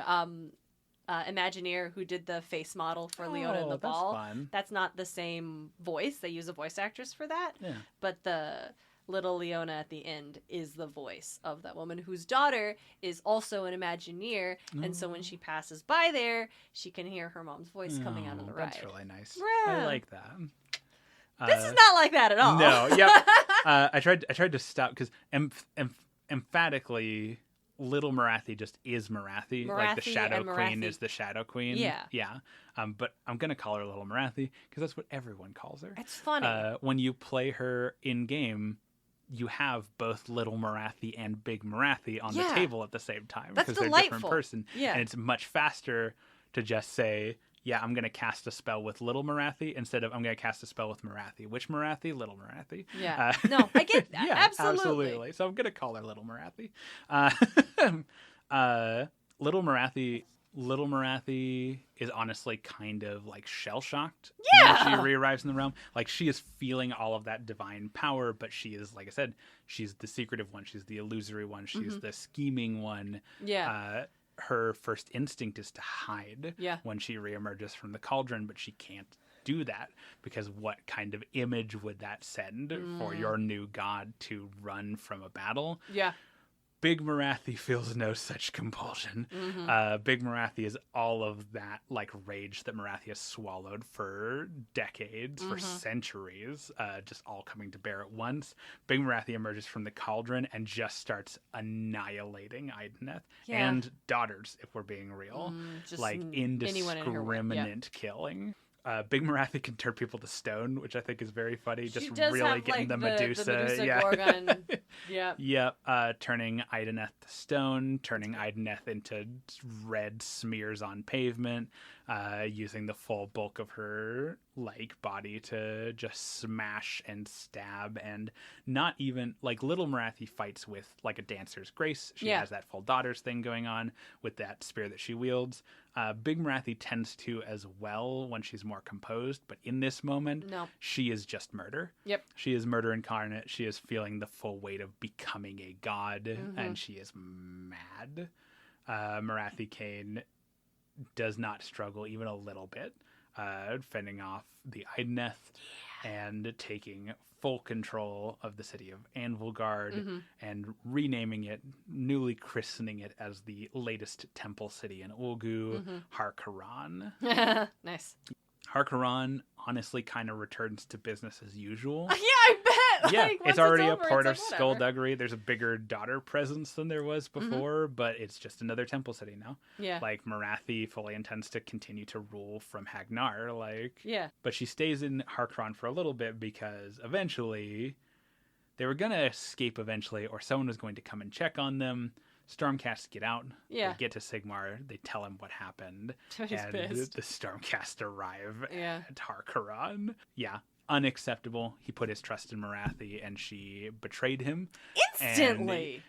Imagineer who did the face model for Leona and the Ball. Fun. That's not the same voice. They use a voice actress for that. Yeah. But the little Leona at the end is the voice of that woman whose daughter is also an Imagineer. And so when she passes by there, she can hear her mom's voice coming out of the ride. That's really nice. Yeah. I like that. This is not like that at all. No, yep. I tried to stop because emphatically, Little Morathi just is Morathi. Like the Shadow Queen is the Shadow Queen. Yeah. But I'm gonna call her Little Morathi because that's what everyone calls her. It's funny. When you play her in game, you have both Little Morathi and Big Morathi on the table at the same time because they're different person. Yeah. And it's much faster to just say, yeah, I'm going to cast a spell with Little Morathi instead of I'm going to cast a spell with Morathi. Which Morathi? Little Morathi. Yeah. No, I get that. Yeah, absolutely. So I'm going to call her Little Morathi. Little Morathi is honestly kind of like shell-shocked when she re-arrives in the realm. Like, she is feeling all of that divine power, but she is, like I said, she's the secretive one. She's the illusory one. She's the scheming one. Yeah. Her first instinct is to hide when she reemerges from the cauldron, but she can't do that because what kind of image would that send for your new god to run from a battle? Yeah. Big Morathi feels no such compulsion. Big Morathi is all of that like rage that Morathi has swallowed for decades, for centuries, just all coming to bear at once. Big Morathi emerges from the cauldron and just starts annihilating Ideneth and daughters, if we're being real. Just like indiscriminate killing. Big Morathi can turn people to stone, which I think is very funny. Just really getting the Medusa. Gorgon. Turning Ideneth to stone, turning Ideneth into red smears on pavement, using the full bulk of her body to just smash and stab, and not even like Little Morathi fights with like a dancer's grace. She has that full daughters thing going on with that spear that she wields. Big Morathi tends to as well when she's more composed, but in this moment, she is just murder. Yep. She is murder incarnate. She is feeling the full weight of becoming a god, and she is mad. Morathi-Khaine does not struggle even a little bit, fending off the Ideneth and taking full control of the city of Anvilgard and renaming it, newly christening it as the latest temple city in Ulgu, Har-Koran. Nice. Har-Koran honestly kind of returns to business as usual. Yeah, I bet. Yeah, it's already a port of skullduggery. There's a bigger daughter presence than there was before, but it's just another temple city now. Yeah. Like, Morathi fully intends to continue to rule from Hagnar. But she stays in Har-Koran for a little bit because eventually they were going to escape eventually, or someone was going to come and check on them. Stormcast get out. Yeah. They get to Sigmar. They tell him what happened. He's pissed. The Stormcast arrive at Har-Koran. Yeah. Unacceptable. He put his trust in Morathi, and she betrayed him instantly.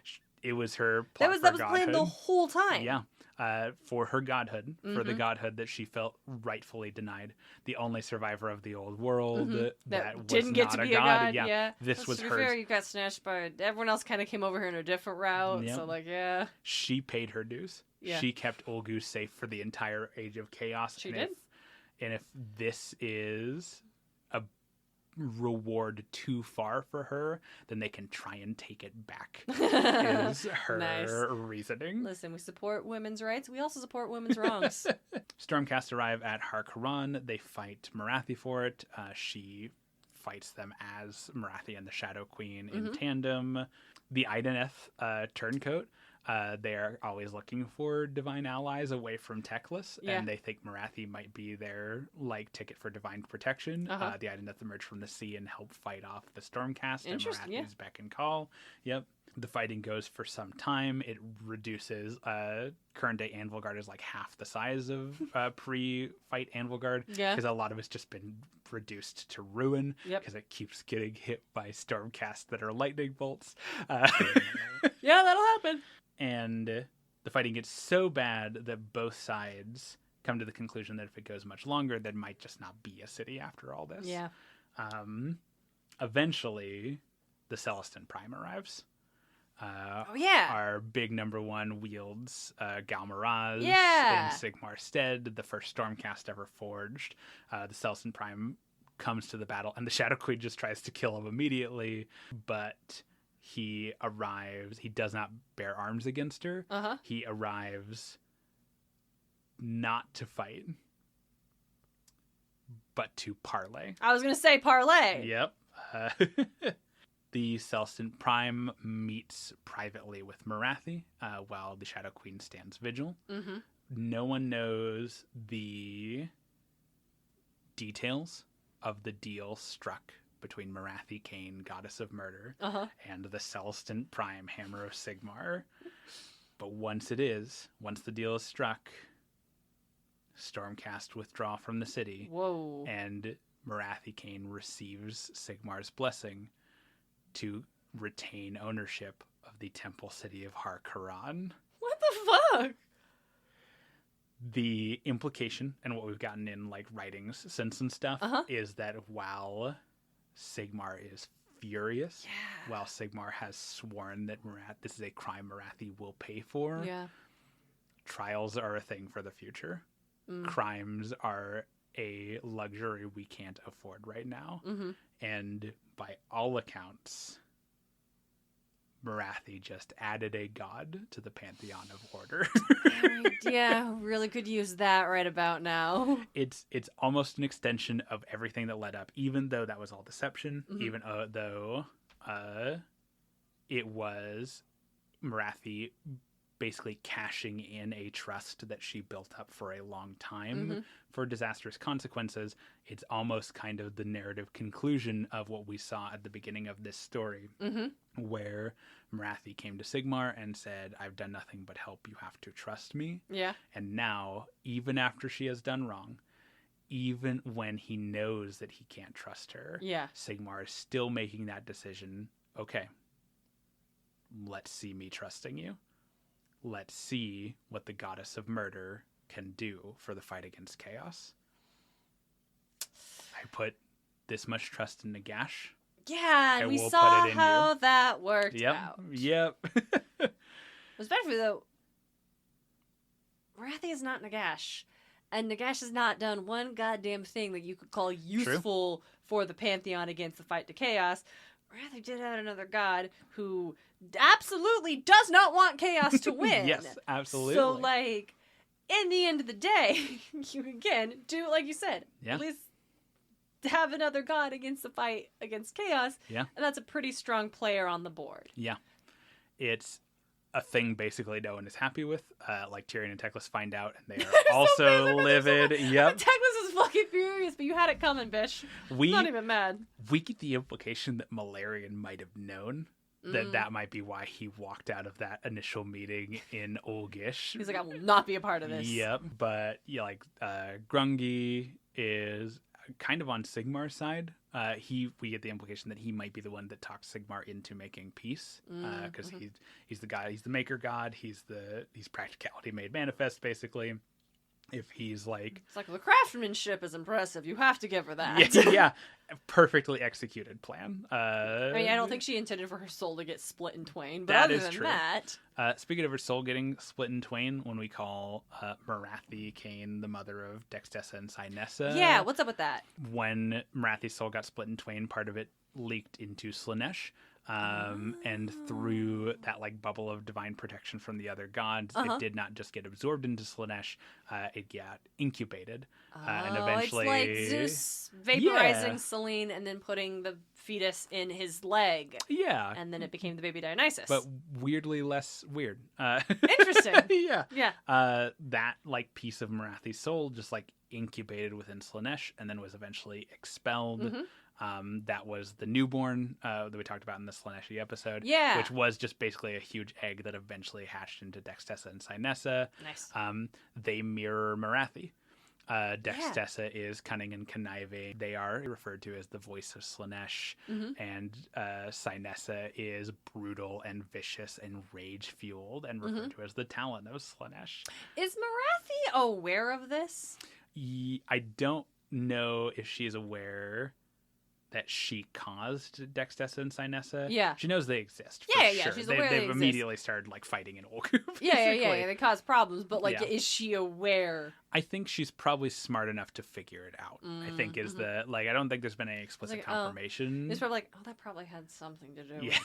It was her plot. That was planned the whole time. Yeah. For her godhood, for the godhood that she felt rightfully denied. The only survivor of the old world that didn't get to be a god. Yeah. This was her. Fair, you got snatched by everyone else. Kind of came over here in a different route. Yep. So she paid her dues. Yeah. She kept Ulgu safe for the entire Age of Chaos. She did. And if this is a reward too far for her, then they can try and take it back. Is her reasoning. Listen, we support women's rights. We also support women's wrongs. Stormcast arrive at Har-Koran. They fight Morathi for it. She fights them as Morathi and the Shadow Queen in tandem. The Ideneth turncoat. They are always looking for divine allies away from Teclis, and they think Morathi might be their ticket for divine protection. The Ideneth emerge from the sea and help fight off the Stormcast, and Morathi's beck and call. Yep. The fighting goes for some time. It reduces. Current day Anvilgard is like half the size of pre-fight Anvilgard, because a lot of it's just been reduced to ruin because it keeps getting hit by Stormcasts that are lightning bolts. Yeah, that'll happen. And the fighting gets so bad that both sides come to the conclusion that if it goes much longer, there might just not be a city after all this. Yeah. Eventually, the Celestin Prime arrives. Our big number one wields Galmaraz in Sigmar's stead, the first Stormcast ever forged. The Celestin Prime comes to the battle, and the Shadow Queen just tries to kill him immediately, but he arrives. He does not bear arms against her. He arrives not to fight, but to parley. I was going to say parlay. Yep. The Celestin Prime meets privately with Morathi while the Shadow Queen stands vigil. No one knows the details of the deal struck between Morathi-Khaine, Goddess of Murder, and the Celestin Prime, Hammer of Sigmar. But once the deal is struck, Stormcast withdraw from the city. Whoa. And Morathi-Khaine receives Sigmar's blessing to retain ownership of the temple city of Har-Koran. What the fuck? The implication, and what we've gotten in like writings since and stuff, is that while Sigmar is furious, while Sigmar has sworn that this is a crime Morathi will pay for, trials are a thing for the future. Crimes are a luxury we can't afford right now. And by all accounts, Morathi just added a god to the pantheon of order. Really could use that right about now. It's almost an extension of everything that led up, even though that was all deception, even though it was Morathi basically cashing in a trust that she built up for a long time for disastrous consequences. It's almost kind of the narrative conclusion of what we saw at the beginning of this story, where Morathi came to Sigmar and said, I've done nothing but help. You have to trust me. And now, even after she has done wrong, even when he knows that he can't trust her, Sigmar is still making that decision. Okay, let's see me trusting you. Let's see what the Goddess of Murder can do for the fight against chaos. I put this much trust in Nagash. Yeah, and we saw how that worked out. Yep. Especially though, Morathi is not Nagash. And Nagash has not done one goddamn thing that you could call useful for the Pantheon against the fight to chaos. Morathi did have another god who absolutely does not want chaos to win. Yes, absolutely. So, like, in the end of the day, you again do like you said. At least have another god against the fight against chaos. And that's a pretty strong player on the board. It's a thing basically no one is happy with. Like Tyrion and Teclis find out, and they are also livid. Teclis is fucking furious, but you had it coming, bitch. I'm not even mad. We get the implication that Malarian might have known that might be why he walked out of that initial meeting in Olgish. He's like, I will not be a part of this. But Grungy is kind of on Sigmar's side. We get the implication that he might be the one that talks Sigmar into making peace, because he's the guy, he's the maker god, he's practicality made manifest, basically. If he's like, it's like the craftsmanship is impressive. You have to give her that. Perfectly executed plan. I mean, I don't think she intended for her soul to get split in twain, but other than that, speaking of her soul getting split in twain, when we call Morathi-Khaine the mother of Dextessa and Sinessa, what's up with that? When Morathi's soul got split in twain, part of it leaked into Slaanesh. And through that like bubble of divine protection from the other gods, it did not just get absorbed into Slaanesh, it got incubated. And eventually, it's like Zeus vaporizing Selene and then putting the fetus in his leg. And then it became the baby Dionysus. But weirdly less weird. Interesting. That like piece of Morathi's soul just like incubated within Slaanesh and then was eventually expelled. That was the newborn that we talked about in the Slaaneshi episode, which was just basically a huge egg that eventually hatched into Dextessa and Sinessa. Nice. They mirror Morathi. Dextessa is cunning and conniving. They are referred to as the voice of Slaanesh, and Sinessa is brutal and vicious and rage-fueled and referred to as the Talon of Slaanesh. Is Morathi aware of this? I don't know if she's aware that she caused Dextessa and Sinessa. Yeah. She knows they exist. Yeah, sure. She's aware they've exist. immediately started like fighting in Olgu. Yeah. They cause problems, but like, is she aware? I think she's probably smart enough to figure it out. I think is the I don't think there's been any explicit confirmation. It's probably like, that probably had something to do with it.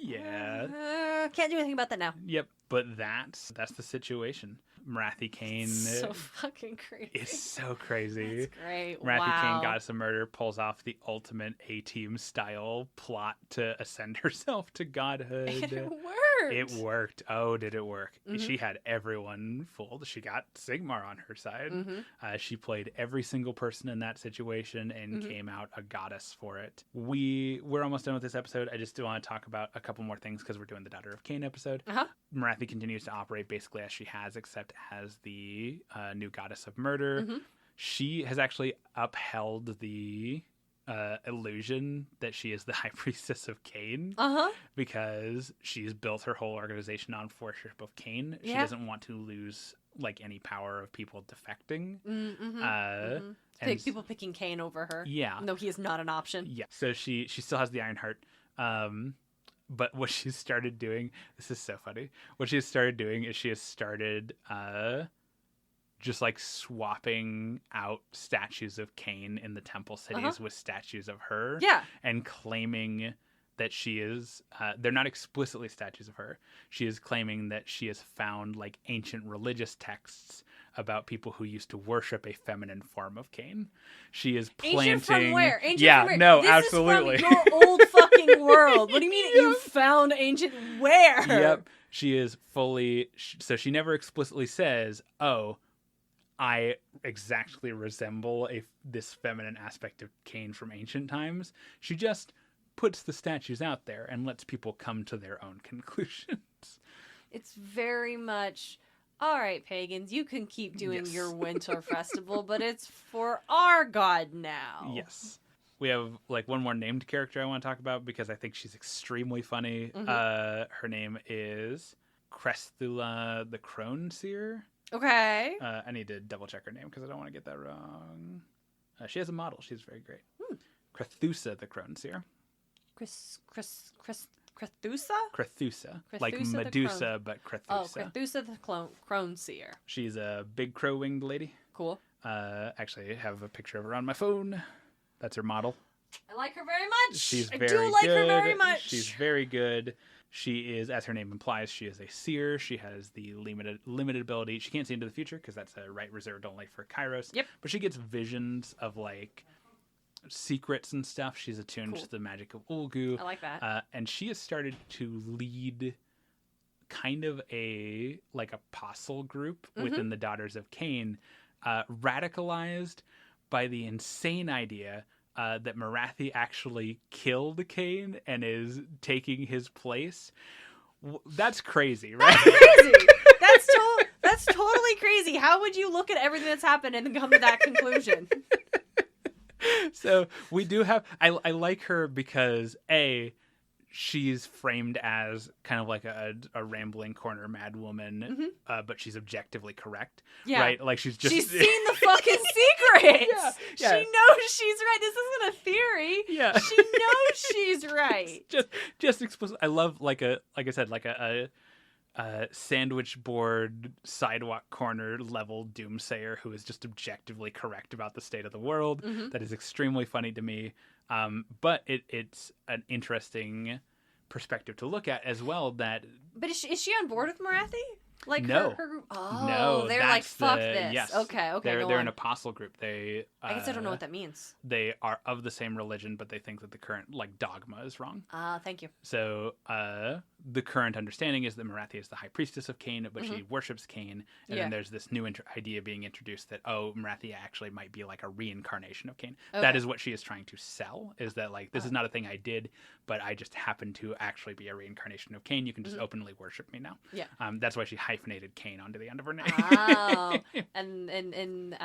Yeah. Can't do anything about that now. Yep, but that's the situation. Morathi-Khaine so fucking crazy. It's so crazy. That's great. Morathi-Khaine, Goddess of Murder, pulls off the ultimate A-Team style plot to ascend herself to godhood. And it worked. It worked. Oh, did it work? She had everyone fooled. She got Sigmar on her side. She played every single person in that situation and came out a goddess for it. We're almost done with this episode. I just do want to talk about a couple more things because we're doing the Daughter of Khaine episode. Morathi continues to operate basically as she has, except as the new Goddess of Murder. She has actually upheld the illusion that she is the High Priestess of Khaine because she's built her whole organization on worship of Khaine. She doesn't want to lose like any power of people defecting. People picking Khaine over her. Yeah. No, he is not an option. Yeah. So she still has the Iron Heart. But what she's started doing, this is so funny. What she has started doing is she has started just like swapping out statues of Khaine in the temple cities with statues of her. Yeah. And claiming that she is, they're not explicitly statues of her. She is claiming that she has found like ancient religious texts about people who used to worship a feminine form of Khaine. She is planting. Ancient from where? Ancient yeah, from where? no, this absolutely. This is from your old fucking world. What do you mean you found ancient where? Yep. She is fully. So she never explicitly says, "Oh, I exactly resemble this feminine aspect of Khaine from ancient times." She just puts the statues out there and lets people come to their own conclusions. It's very much, all right, pagans, you can keep doing your winter festival, but it's for our god now. Yes. We have like one more named character I want to talk about because I think she's extremely funny. Her name is Crestula the Crone Seer. Okay. I need to double check her name because I don't want to get that wrong. She has a model. She's very great. Crethusa the Crone Seer. Crethusa? Crethusa. Like Medusa, but Crethusa. Oh, Crethusa the Crone Seer. She's a big crow-winged lady. Cool. Actually, I have a picture of her on my phone. That's her model. I like her very much. I do like her very much. She's very good. She is, as her name implies, she is a seer. She has the limited ability. She can't see into the future because that's a right reserved only for Kairos. Yep. But she gets visions of like secrets and stuff. She's attuned to the magic of Olgu. I like that. And she has started to lead kind of a like apostle group within the Daughters of Khaine, radicalized by the insane idea that Morathi actually killed Khaine and is taking his place. That's crazy, right? That's crazy. That's totally crazy. How would you look at everything that's happened and then come to that conclusion? So we do have. I like her because she's framed as kind of like a rambling corner mad woman, but she's objectively correct. Yeah. Right? Like she's seen the fucking secrets. Yeah. She knows she's right. This isn't a theory. Yeah. She knows she's right. just explicit. I love like a sandwich board sidewalk corner level doomsayer who is just objectively correct about the state of the world. That is extremely funny to me. But it's an interesting perspective to look at as well. But is she on board with Morathi? Like no. her group? Oh, no, they're like, fuck this. Yes. Okay. They're an apostle group. I guess I don't know what that means. They are of the same religion, but they think that the current like dogma is wrong. Thank you. So the current understanding is that Morathi is the High Priestess of Khaine, but she worships Khaine. And then there's this new idea being introduced that, Morathi actually might be like a reincarnation of Khaine. Okay. That is what she is trying to sell, is that like, this is not a thing I did, but I just happen to actually be a reincarnation of Khaine. You can just openly worship me now. Yeah. That's why she hyphenated Khaine onto the end of her name. Oh. and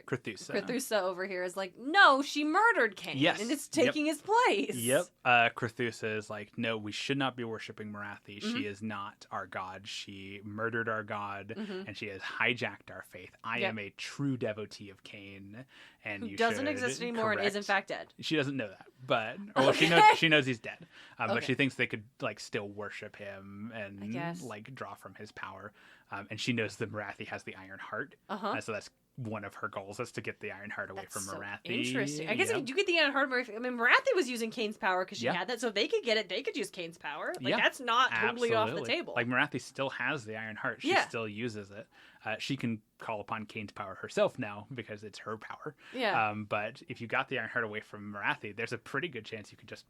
Crethusa. Crethusa over here is like, no, she murdered Khaine. Yes. And it's taking his place. Yep. Crethusa is like, no, we should not be worshipping Morathi. Mm-hmm. She is not our god. She murdered our god, Mm-hmm. and she has hijacked our faith. I am a true devotee of Khaine, and Who you doesn't should exist anymore and is in fact dead. She doesn't know that, but she knows he's dead. But she thinks they could like still worship him and like draw from his power. And she knows that Morathi has the Iron Heart, so that's one of her goals, is to get the Iron Heart away from Morathi. Interesting. I guess if you get the Iron Heart, I mean, Morathi was using Khaine's power because she had that, so if they could get it, they could use Khaine's power. Like that's not totally off the table. Like Morathi still has the Iron Heart. She still uses it. She can call upon Khaine's power herself now because it's her power. Yeah. But if you got the Iron Heart away from Morathi, there's a pretty good chance you could just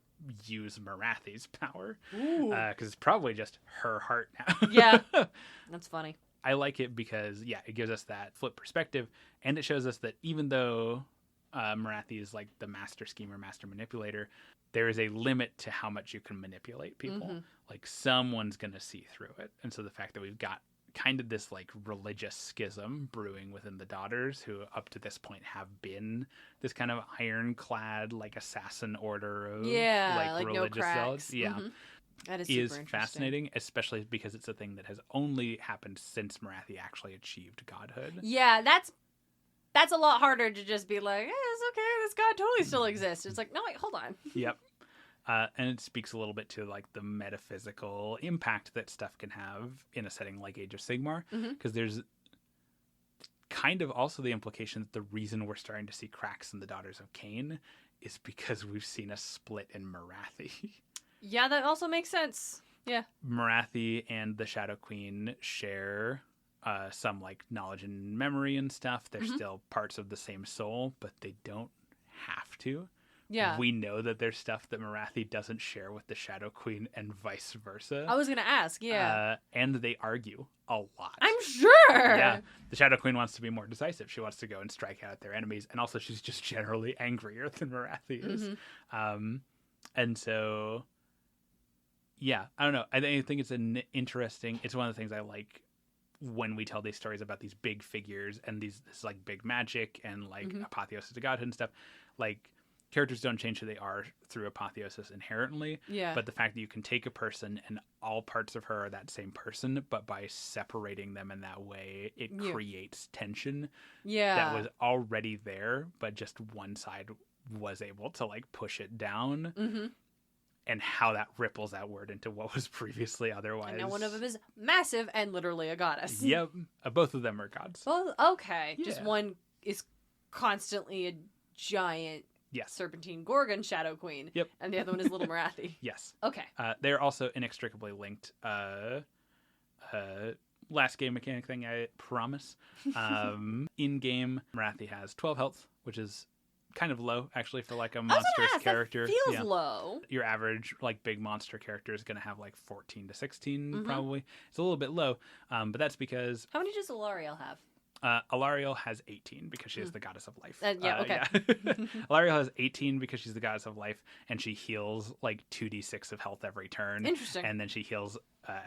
use Morathi's power. Because it's probably just her heart now. Yeah. That's funny. I like it because, it gives us that flip perspective, and it shows us that even though Morathi is like the master schemer, master manipulator, there is a limit to how much you can manipulate people. Mm-hmm. Like, someone's going to see through it. And so the fact that we've got kind of this like religious schism brewing within the daughters, who up to this point have been this kind of ironclad like assassin order of like religious zealots. Mm-hmm. That is fascinating, especially because it's a thing that has only happened since Morathi actually achieved godhood. Yeah, that's a lot harder to just be like, it's okay, this god totally still exists. It's like, no, wait, hold on. Yep. And it speaks a little bit to like the metaphysical impact that stuff can have in a setting like Age of Sigmar, because there's kind of also the implication that the reason we're starting to see cracks in the Daughters of Khaine is because we've seen a split in Morathi. Yeah, that also makes sense. Yeah. Morathi and the Shadow Queen share some like knowledge and memory and stuff. They're still parts of the same soul, but they don't have to. Yeah. We know that there's stuff that Morathi doesn't share with the Shadow Queen and vice versa. I was going to ask, and they argue a lot. I'm sure. Yeah. The Shadow Queen wants to be more decisive. She wants to go and strike out at their enemies. And also she's just generally angrier than Morathi is. And so, yeah, I don't know. I think it's it's one of the things I like when we tell these stories about these big figures and this like big magic and like Apotheosis to godhood and stuff. Like, characters don't change who they are through Apotheosis inherently. Yeah. But the fact that you can take a person and all parts of her are that same person, but by separating them in that way, it creates tension. Yeah. That was already there, but just one side was able to like push it down. Mm-hmm. And how that ripples outward into what was previously otherwise. And now one of them is massive and literally a goddess. Yep. Both of them are gods. Both? Okay. Yeah. Just one is constantly a giant serpentine Gorgon Shadow Queen. Yep. And the other one is Little Morathi. Yes. Okay. They're also inextricably linked. Last game mechanic thing, I promise. In-game, Morathi has 12 health, which is kind of low, actually, for like a monstrous character. That feels low. Your average like big monster character is going to have like 14 to 16 probably. It's a little bit low, but that's because... How many does Alariel have? Alariel has 18 because she is the goddess of life. Okay. Yeah. Alariel has 18 because she's the goddess of life, and she heals like 2d6 of health every turn. Interesting. And then she heals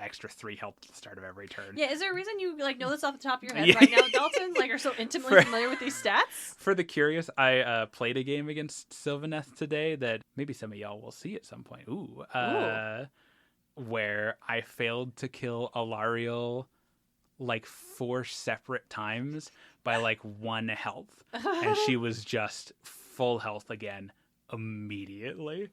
extra 3 health at the start of every turn. Yeah, is there a reason you like know this off the top of your head right now, Dalton? Like, are so intimately familiar with these stats? For the curious, I played a game against Sylvaneth today that maybe some of y'all will see at some point. Ooh. Where I failed to kill Alariel like 4 separate times by like 1 health, and she was just full health again immediately.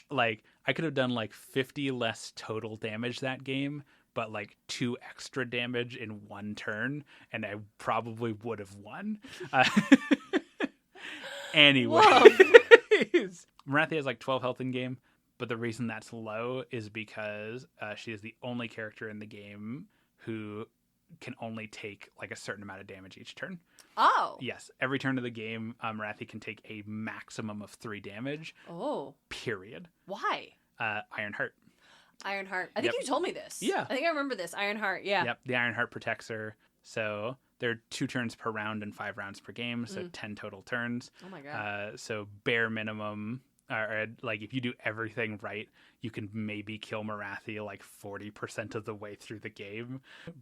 Like, I could have done like 50 less total damage that game, but like 2 extra damage in 1 turn, and I probably would have won. Anyway, Morathi has like 12 health in game, but the reason that's low is because she is the only character in the game who can only take like a certain amount of damage each turn. Oh. Yes. Every turn of the game, Morathi can take a maximum of 3 damage. Oh. Period. Why? Iron Heart. Iron Heart. I think you told me this. Yeah. I think I remember this. Iron Heart, yeah. Yep. The Iron Heart protects her. So there are 2 turns per round and 5 rounds per game. So 10 total turns. Oh my God. So bare minimum, or like if you do everything right, you can maybe kill Morathi like 40% of the way through the game,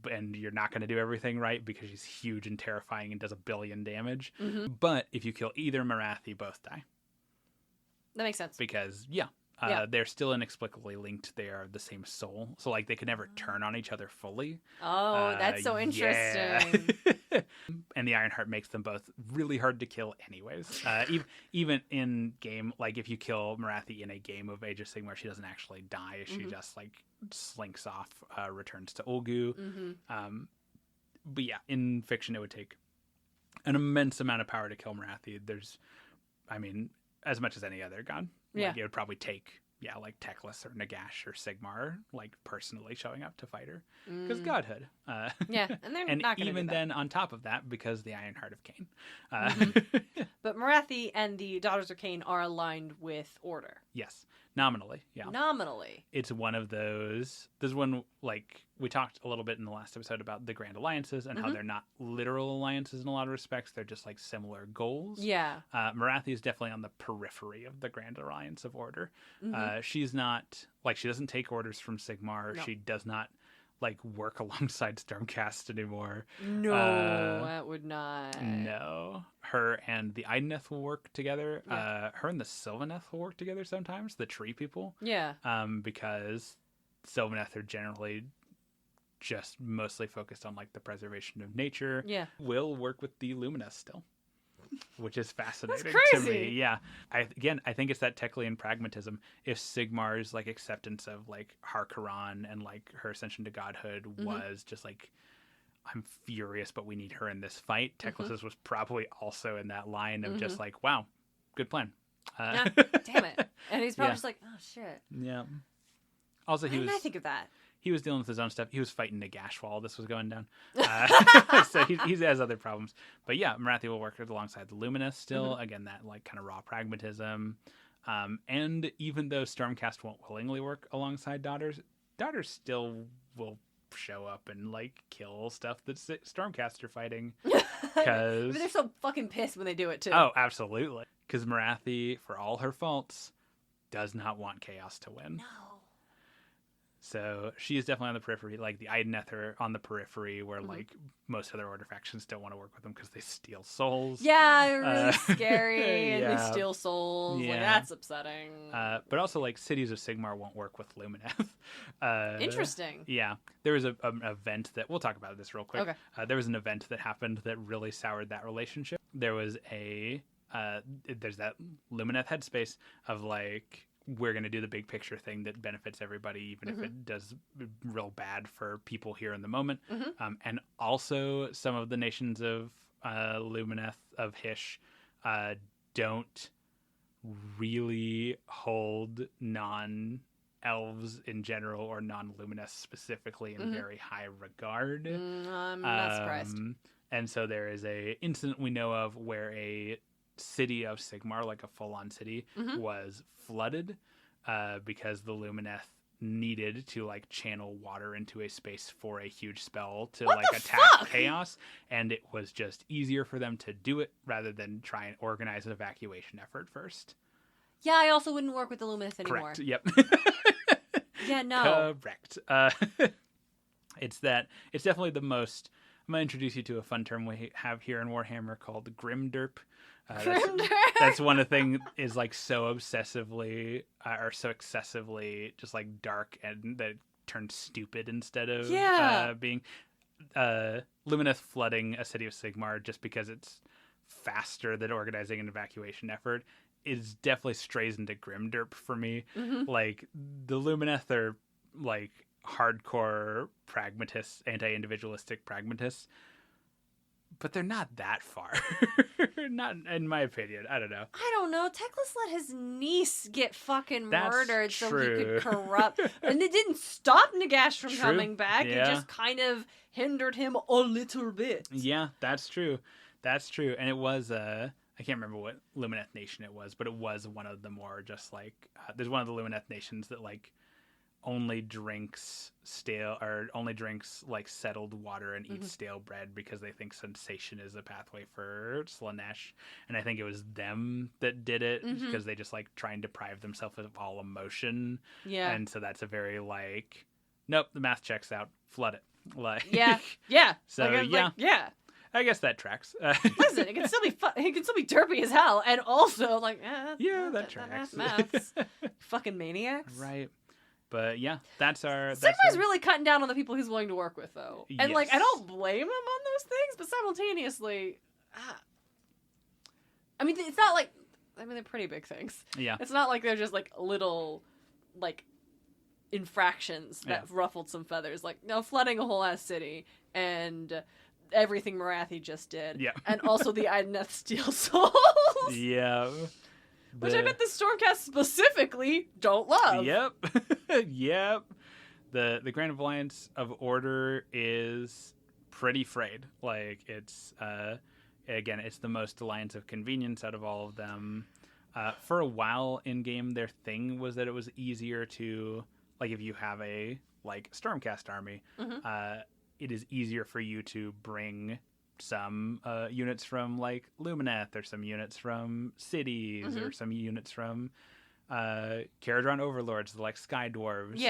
and you're not going to do everything right because she's huge and terrifying and does 1 billion damage. But if you kill either Morathi, both die. That makes sense. Because they're still inexplicably linked. They are the same soul, so like they can never turn on each other fully. Oh, that's so interesting. Yeah. And the Ironheart makes them both really hard to kill anyways. Even in game, like if you kill Morathi in a game of Age of Sigmar, she doesn't actually die. She just like slinks off, returns to Ulgu. But yeah, in fiction it would take an immense amount of power to kill Morathi. As much as any other god. Like, it would probably take, like Teclis or Nagash or Sigmar, like personally showing up to fight her. Because godhood. And they're and not going to even do that. Then on top of that, because the Ironheart of Khaine. But Morathi and the Daughters of Khaine are aligned with Order. Yes. Nominally, yeah. Nominally. It's one of those. There's one, like, we talked a little bit in the last episode about the Grand Alliances and how they're not literal alliances in a lot of respects. They're just, like, similar goals. Yeah. Morathi is definitely on the periphery of the Grand Alliance of Order. She's not, like, she doesn't take orders from Sigmar. No. She does not, like, work alongside Stormcast anymore. No, that would not. No. Her and the Idoneth will work together. Her and the Sylvaneth will work together sometimes, the tree people. Yeah. Because Sylvaneth are generally just mostly focused on, like, the preservation of nature. Yeah. Will work with the Lumineth still, which is fascinating That's to crazy. me. Yeah. I think it's that Teclian pragmatism. If Sigmar's, like, acceptance of, like, Harkonnen and, like, her ascension to godhood was just, like, I'm furious, but we need her in this fight. Teclis's was probably also in that line of just like, wow, good plan. Damn it. And he's probably just like, oh, shit. Yeah. Also, Why didn't I think of that? He was dealing with his own stuff. He was fighting Nagash while all this was going down. So he has other problems. But yeah, Morathi will work alongside the Luminous still. Again, that like kind of raw pragmatism. And even though Stormcast won't willingly work alongside Daughters still will show up and like kill stuff that Stormcast are fighting. Because they're so fucking pissed when they do it too. Oh, absolutely. Because Morathi, for all her faults, does not want chaos to win. No. So she is definitely on the periphery. Like the Idoneth are on the periphery, where like most other Order factions don't want to work with them because they steal souls. Yeah, they're really scary and they steal souls. Yeah. Like that's upsetting. But also like Cities of Sigmar won't work with Lumineth. Interesting. Yeah, there was an event that we'll talk about this real quick. Okay. There was an event that happened that really soured that relationship. There was there's that Lumineth headspace of like, we're going to do the big picture thing that benefits everybody, even if it does real bad for people here in the moment. And also some of the nations of Lumineth, of Hysh, don't really hold non-elves in general or non-Lumineth specifically in very high regard. I'm not surprised. And so there is a incident we know of where a city of Sigmar, like a full-on city, was flooded because the Lumineth needed to like channel water into a space for a huge spell to attack chaos, and it was just easier for them to do it rather than try and organize an evacuation effort first. Yeah, I also wouldn't work with the Lumineth anymore. Correct. Yep. Yeah, no. Correct. It's definitely the most. I'm going to introduce you to a fun term we have here in Warhammer called Grimderp. That's one of the things is like so obsessively or so excessively just like dark and that it turns stupid instead of being Lumineth flooding a city of Sigmar just because it's faster than organizing an evacuation effort is definitely strays into Grimderp for me. Like the Lumineth are like hardcore pragmatists, anti-individualistic pragmatists, but they're not that far. Not in my opinion. I don't know. I don't know. Teclis let his niece get fucking murdered so he could corrupt. And it didn't stop Nagash from coming back. Yeah. It just kind of hindered him a little bit. Yeah, that's true. That's true. And it was, I can't remember what Lumineth nation it was, but it was one of the more just like, there's one of the Lumineth nations that like only drinks like settled water and eats stale bread because they think sensation is a pathway for Slaanesh. And I think it was them that did it because they just like try and deprive themselves of all emotion. Yeah. And so that's a very like, nope, the math checks out. Flood it. Like, yeah. So I guess that tracks. Listen, it can still be derpy as hell, and also like, that tracks. Maths. Fucking maniacs. Right. But yeah, that's Sigmar's really cutting down on the people he's willing to work with, though. And like, I don't blame him on those things, but simultaneously, I mean, it's not like, they're pretty big things. Yeah. It's not like they're just like little, like, infractions that ruffled some feathers. Like, no, flooding a whole ass city and everything Morathi just did. Yeah. And also the Ideneth Steel Souls. Yeah. Which I bet the Stormcast specifically don't love. Yep. Yep. The Grand Alliance of Order is pretty frayed. Like, it's, again, it's the most Alliance of Convenience out of all of them. For a while in-game, their thing was that it was easier to, like, if you have a, like, Stormcast army, it is easier for you to bring some units from like Lumineth or some units from cities or some units from Caradhran Overlords, the like Sky Dwarves,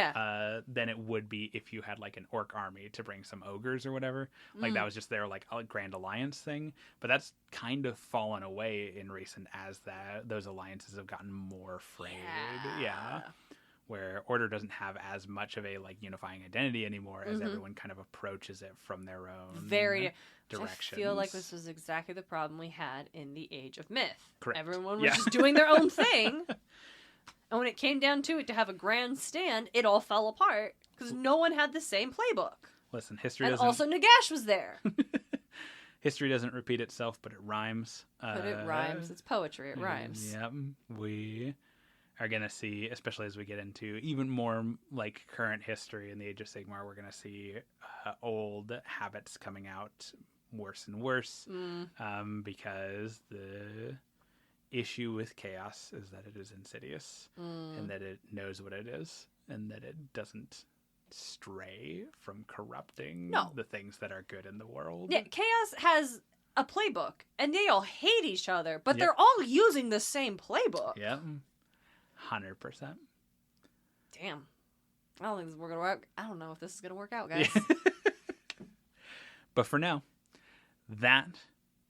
than it would be if you had like an orc army to bring some ogres or whatever. Like that was just their like Grand Alliance thing. But that's kind of fallen away in recent as those alliances have gotten more frayed. Yeah. Where Order doesn't have as much of a like unifying identity anymore as everyone kind of approaches it from their own directions. I feel like this was exactly the problem we had in the Age of Myth. Correct. Everyone was just doing their own thing. And when it came down to it to have a grand stand, it all fell apart because no one had the same playbook. Listen, history and doesn't... also Nagash was there. History doesn't repeat itself, but it rhymes. But it rhymes. It's poetry. It rhymes. Yep. We are going to see, especially as we get into even more like current history in the Age of Sigmar, we're going to see old habits coming out worse and worse because the issue with chaos is that it is insidious and that it knows what it is and that it doesn't stray from corrupting the things that are good in the world. Yeah, chaos has a playbook and they all hate each other, but they're all using the same playbook. Yeah. 100%. Damn. I don't think this is going to work. I don't know if this is going to work out, guys. But for now, that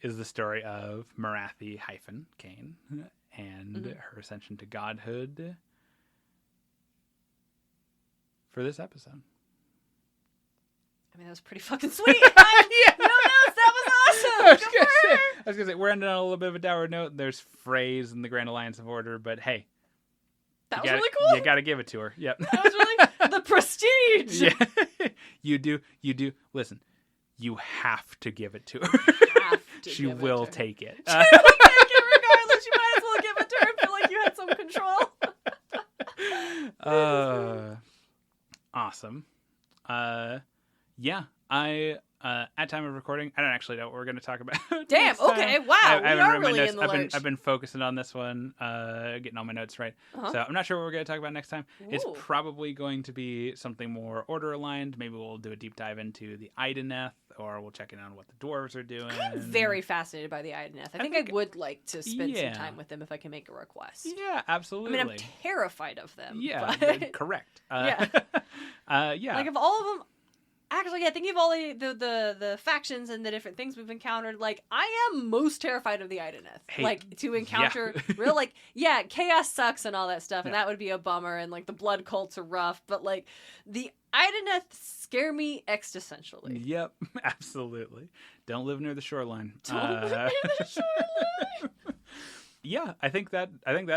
is the story of Morathi-Khaine and her ascension to godhood for this episode. I mean, that was pretty fucking sweet. No notes. That was awesome. I was going to say, we're ending on a little bit of a dour note. There's phrase in the Grand Alliance of Order, but hey. That was really cool. You got to give it to her. Yep. That was really the prestige. Yeah. You do. Listen, you have to give it to her. She will take it. She will take it regardless. You might as well give it to her and feel like you had some control. Awesome. Yeah, at time of recording, I don't actually know what we're going to talk about. Damn, okay, wow, we are really in the lurch. I've been focusing on this one, getting all my notes right. So I'm not sure what we're going to talk about next time. Ooh. It's probably going to be something more order-aligned. Maybe we'll do a deep dive into the Ideneth, or we'll check in on what the dwarves are doing. I'm very fascinated by the Ideneth. I think I would like to spend some time with them if I can make a request. Yeah, absolutely. I mean, I'm terrified of them. Yeah, but... correct. Yeah. Like, of all of them... Actually, yeah, thinking of all the factions and the different things we've encountered, like, I am most terrified of the Ideneth. Hey, like, to encounter real, like, chaos sucks and all that stuff, and that would be a bummer, and, like, the blood cults are rough, but, like, the Ideneth scare me existentially. Yep, absolutely. Don't live near the shoreline. Don't live near the shoreline! Yeah, I think that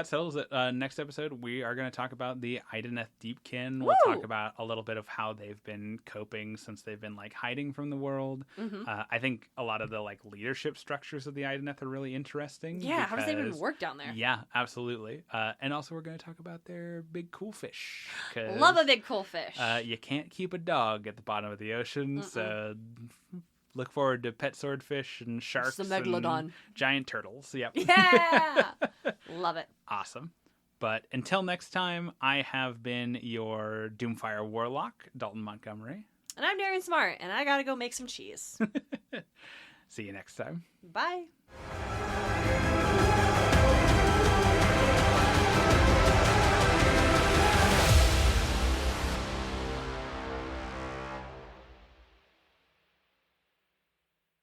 settles it. Next episode, we are going to talk about the Ideneth Deepkin. We'll talk about a little bit of how they've been coping since they've been like hiding from the world. I think a lot of the like leadership structures of the Ideneth are really interesting. Yeah, how does that even work down there? Yeah, absolutely. And also we're going to talk about their big cool fish. Love a big cool fish. You can't keep a dog at the bottom of the ocean, so... Look forward to pet swordfish and sharks and giant turtles. Yep. Yeah! Love it. Awesome. But until next time, I have been your Doomfire Warlock, Dalton Montgomery. And I'm Darian Smart, and I gotta go make some cheese. See you next time. Bye.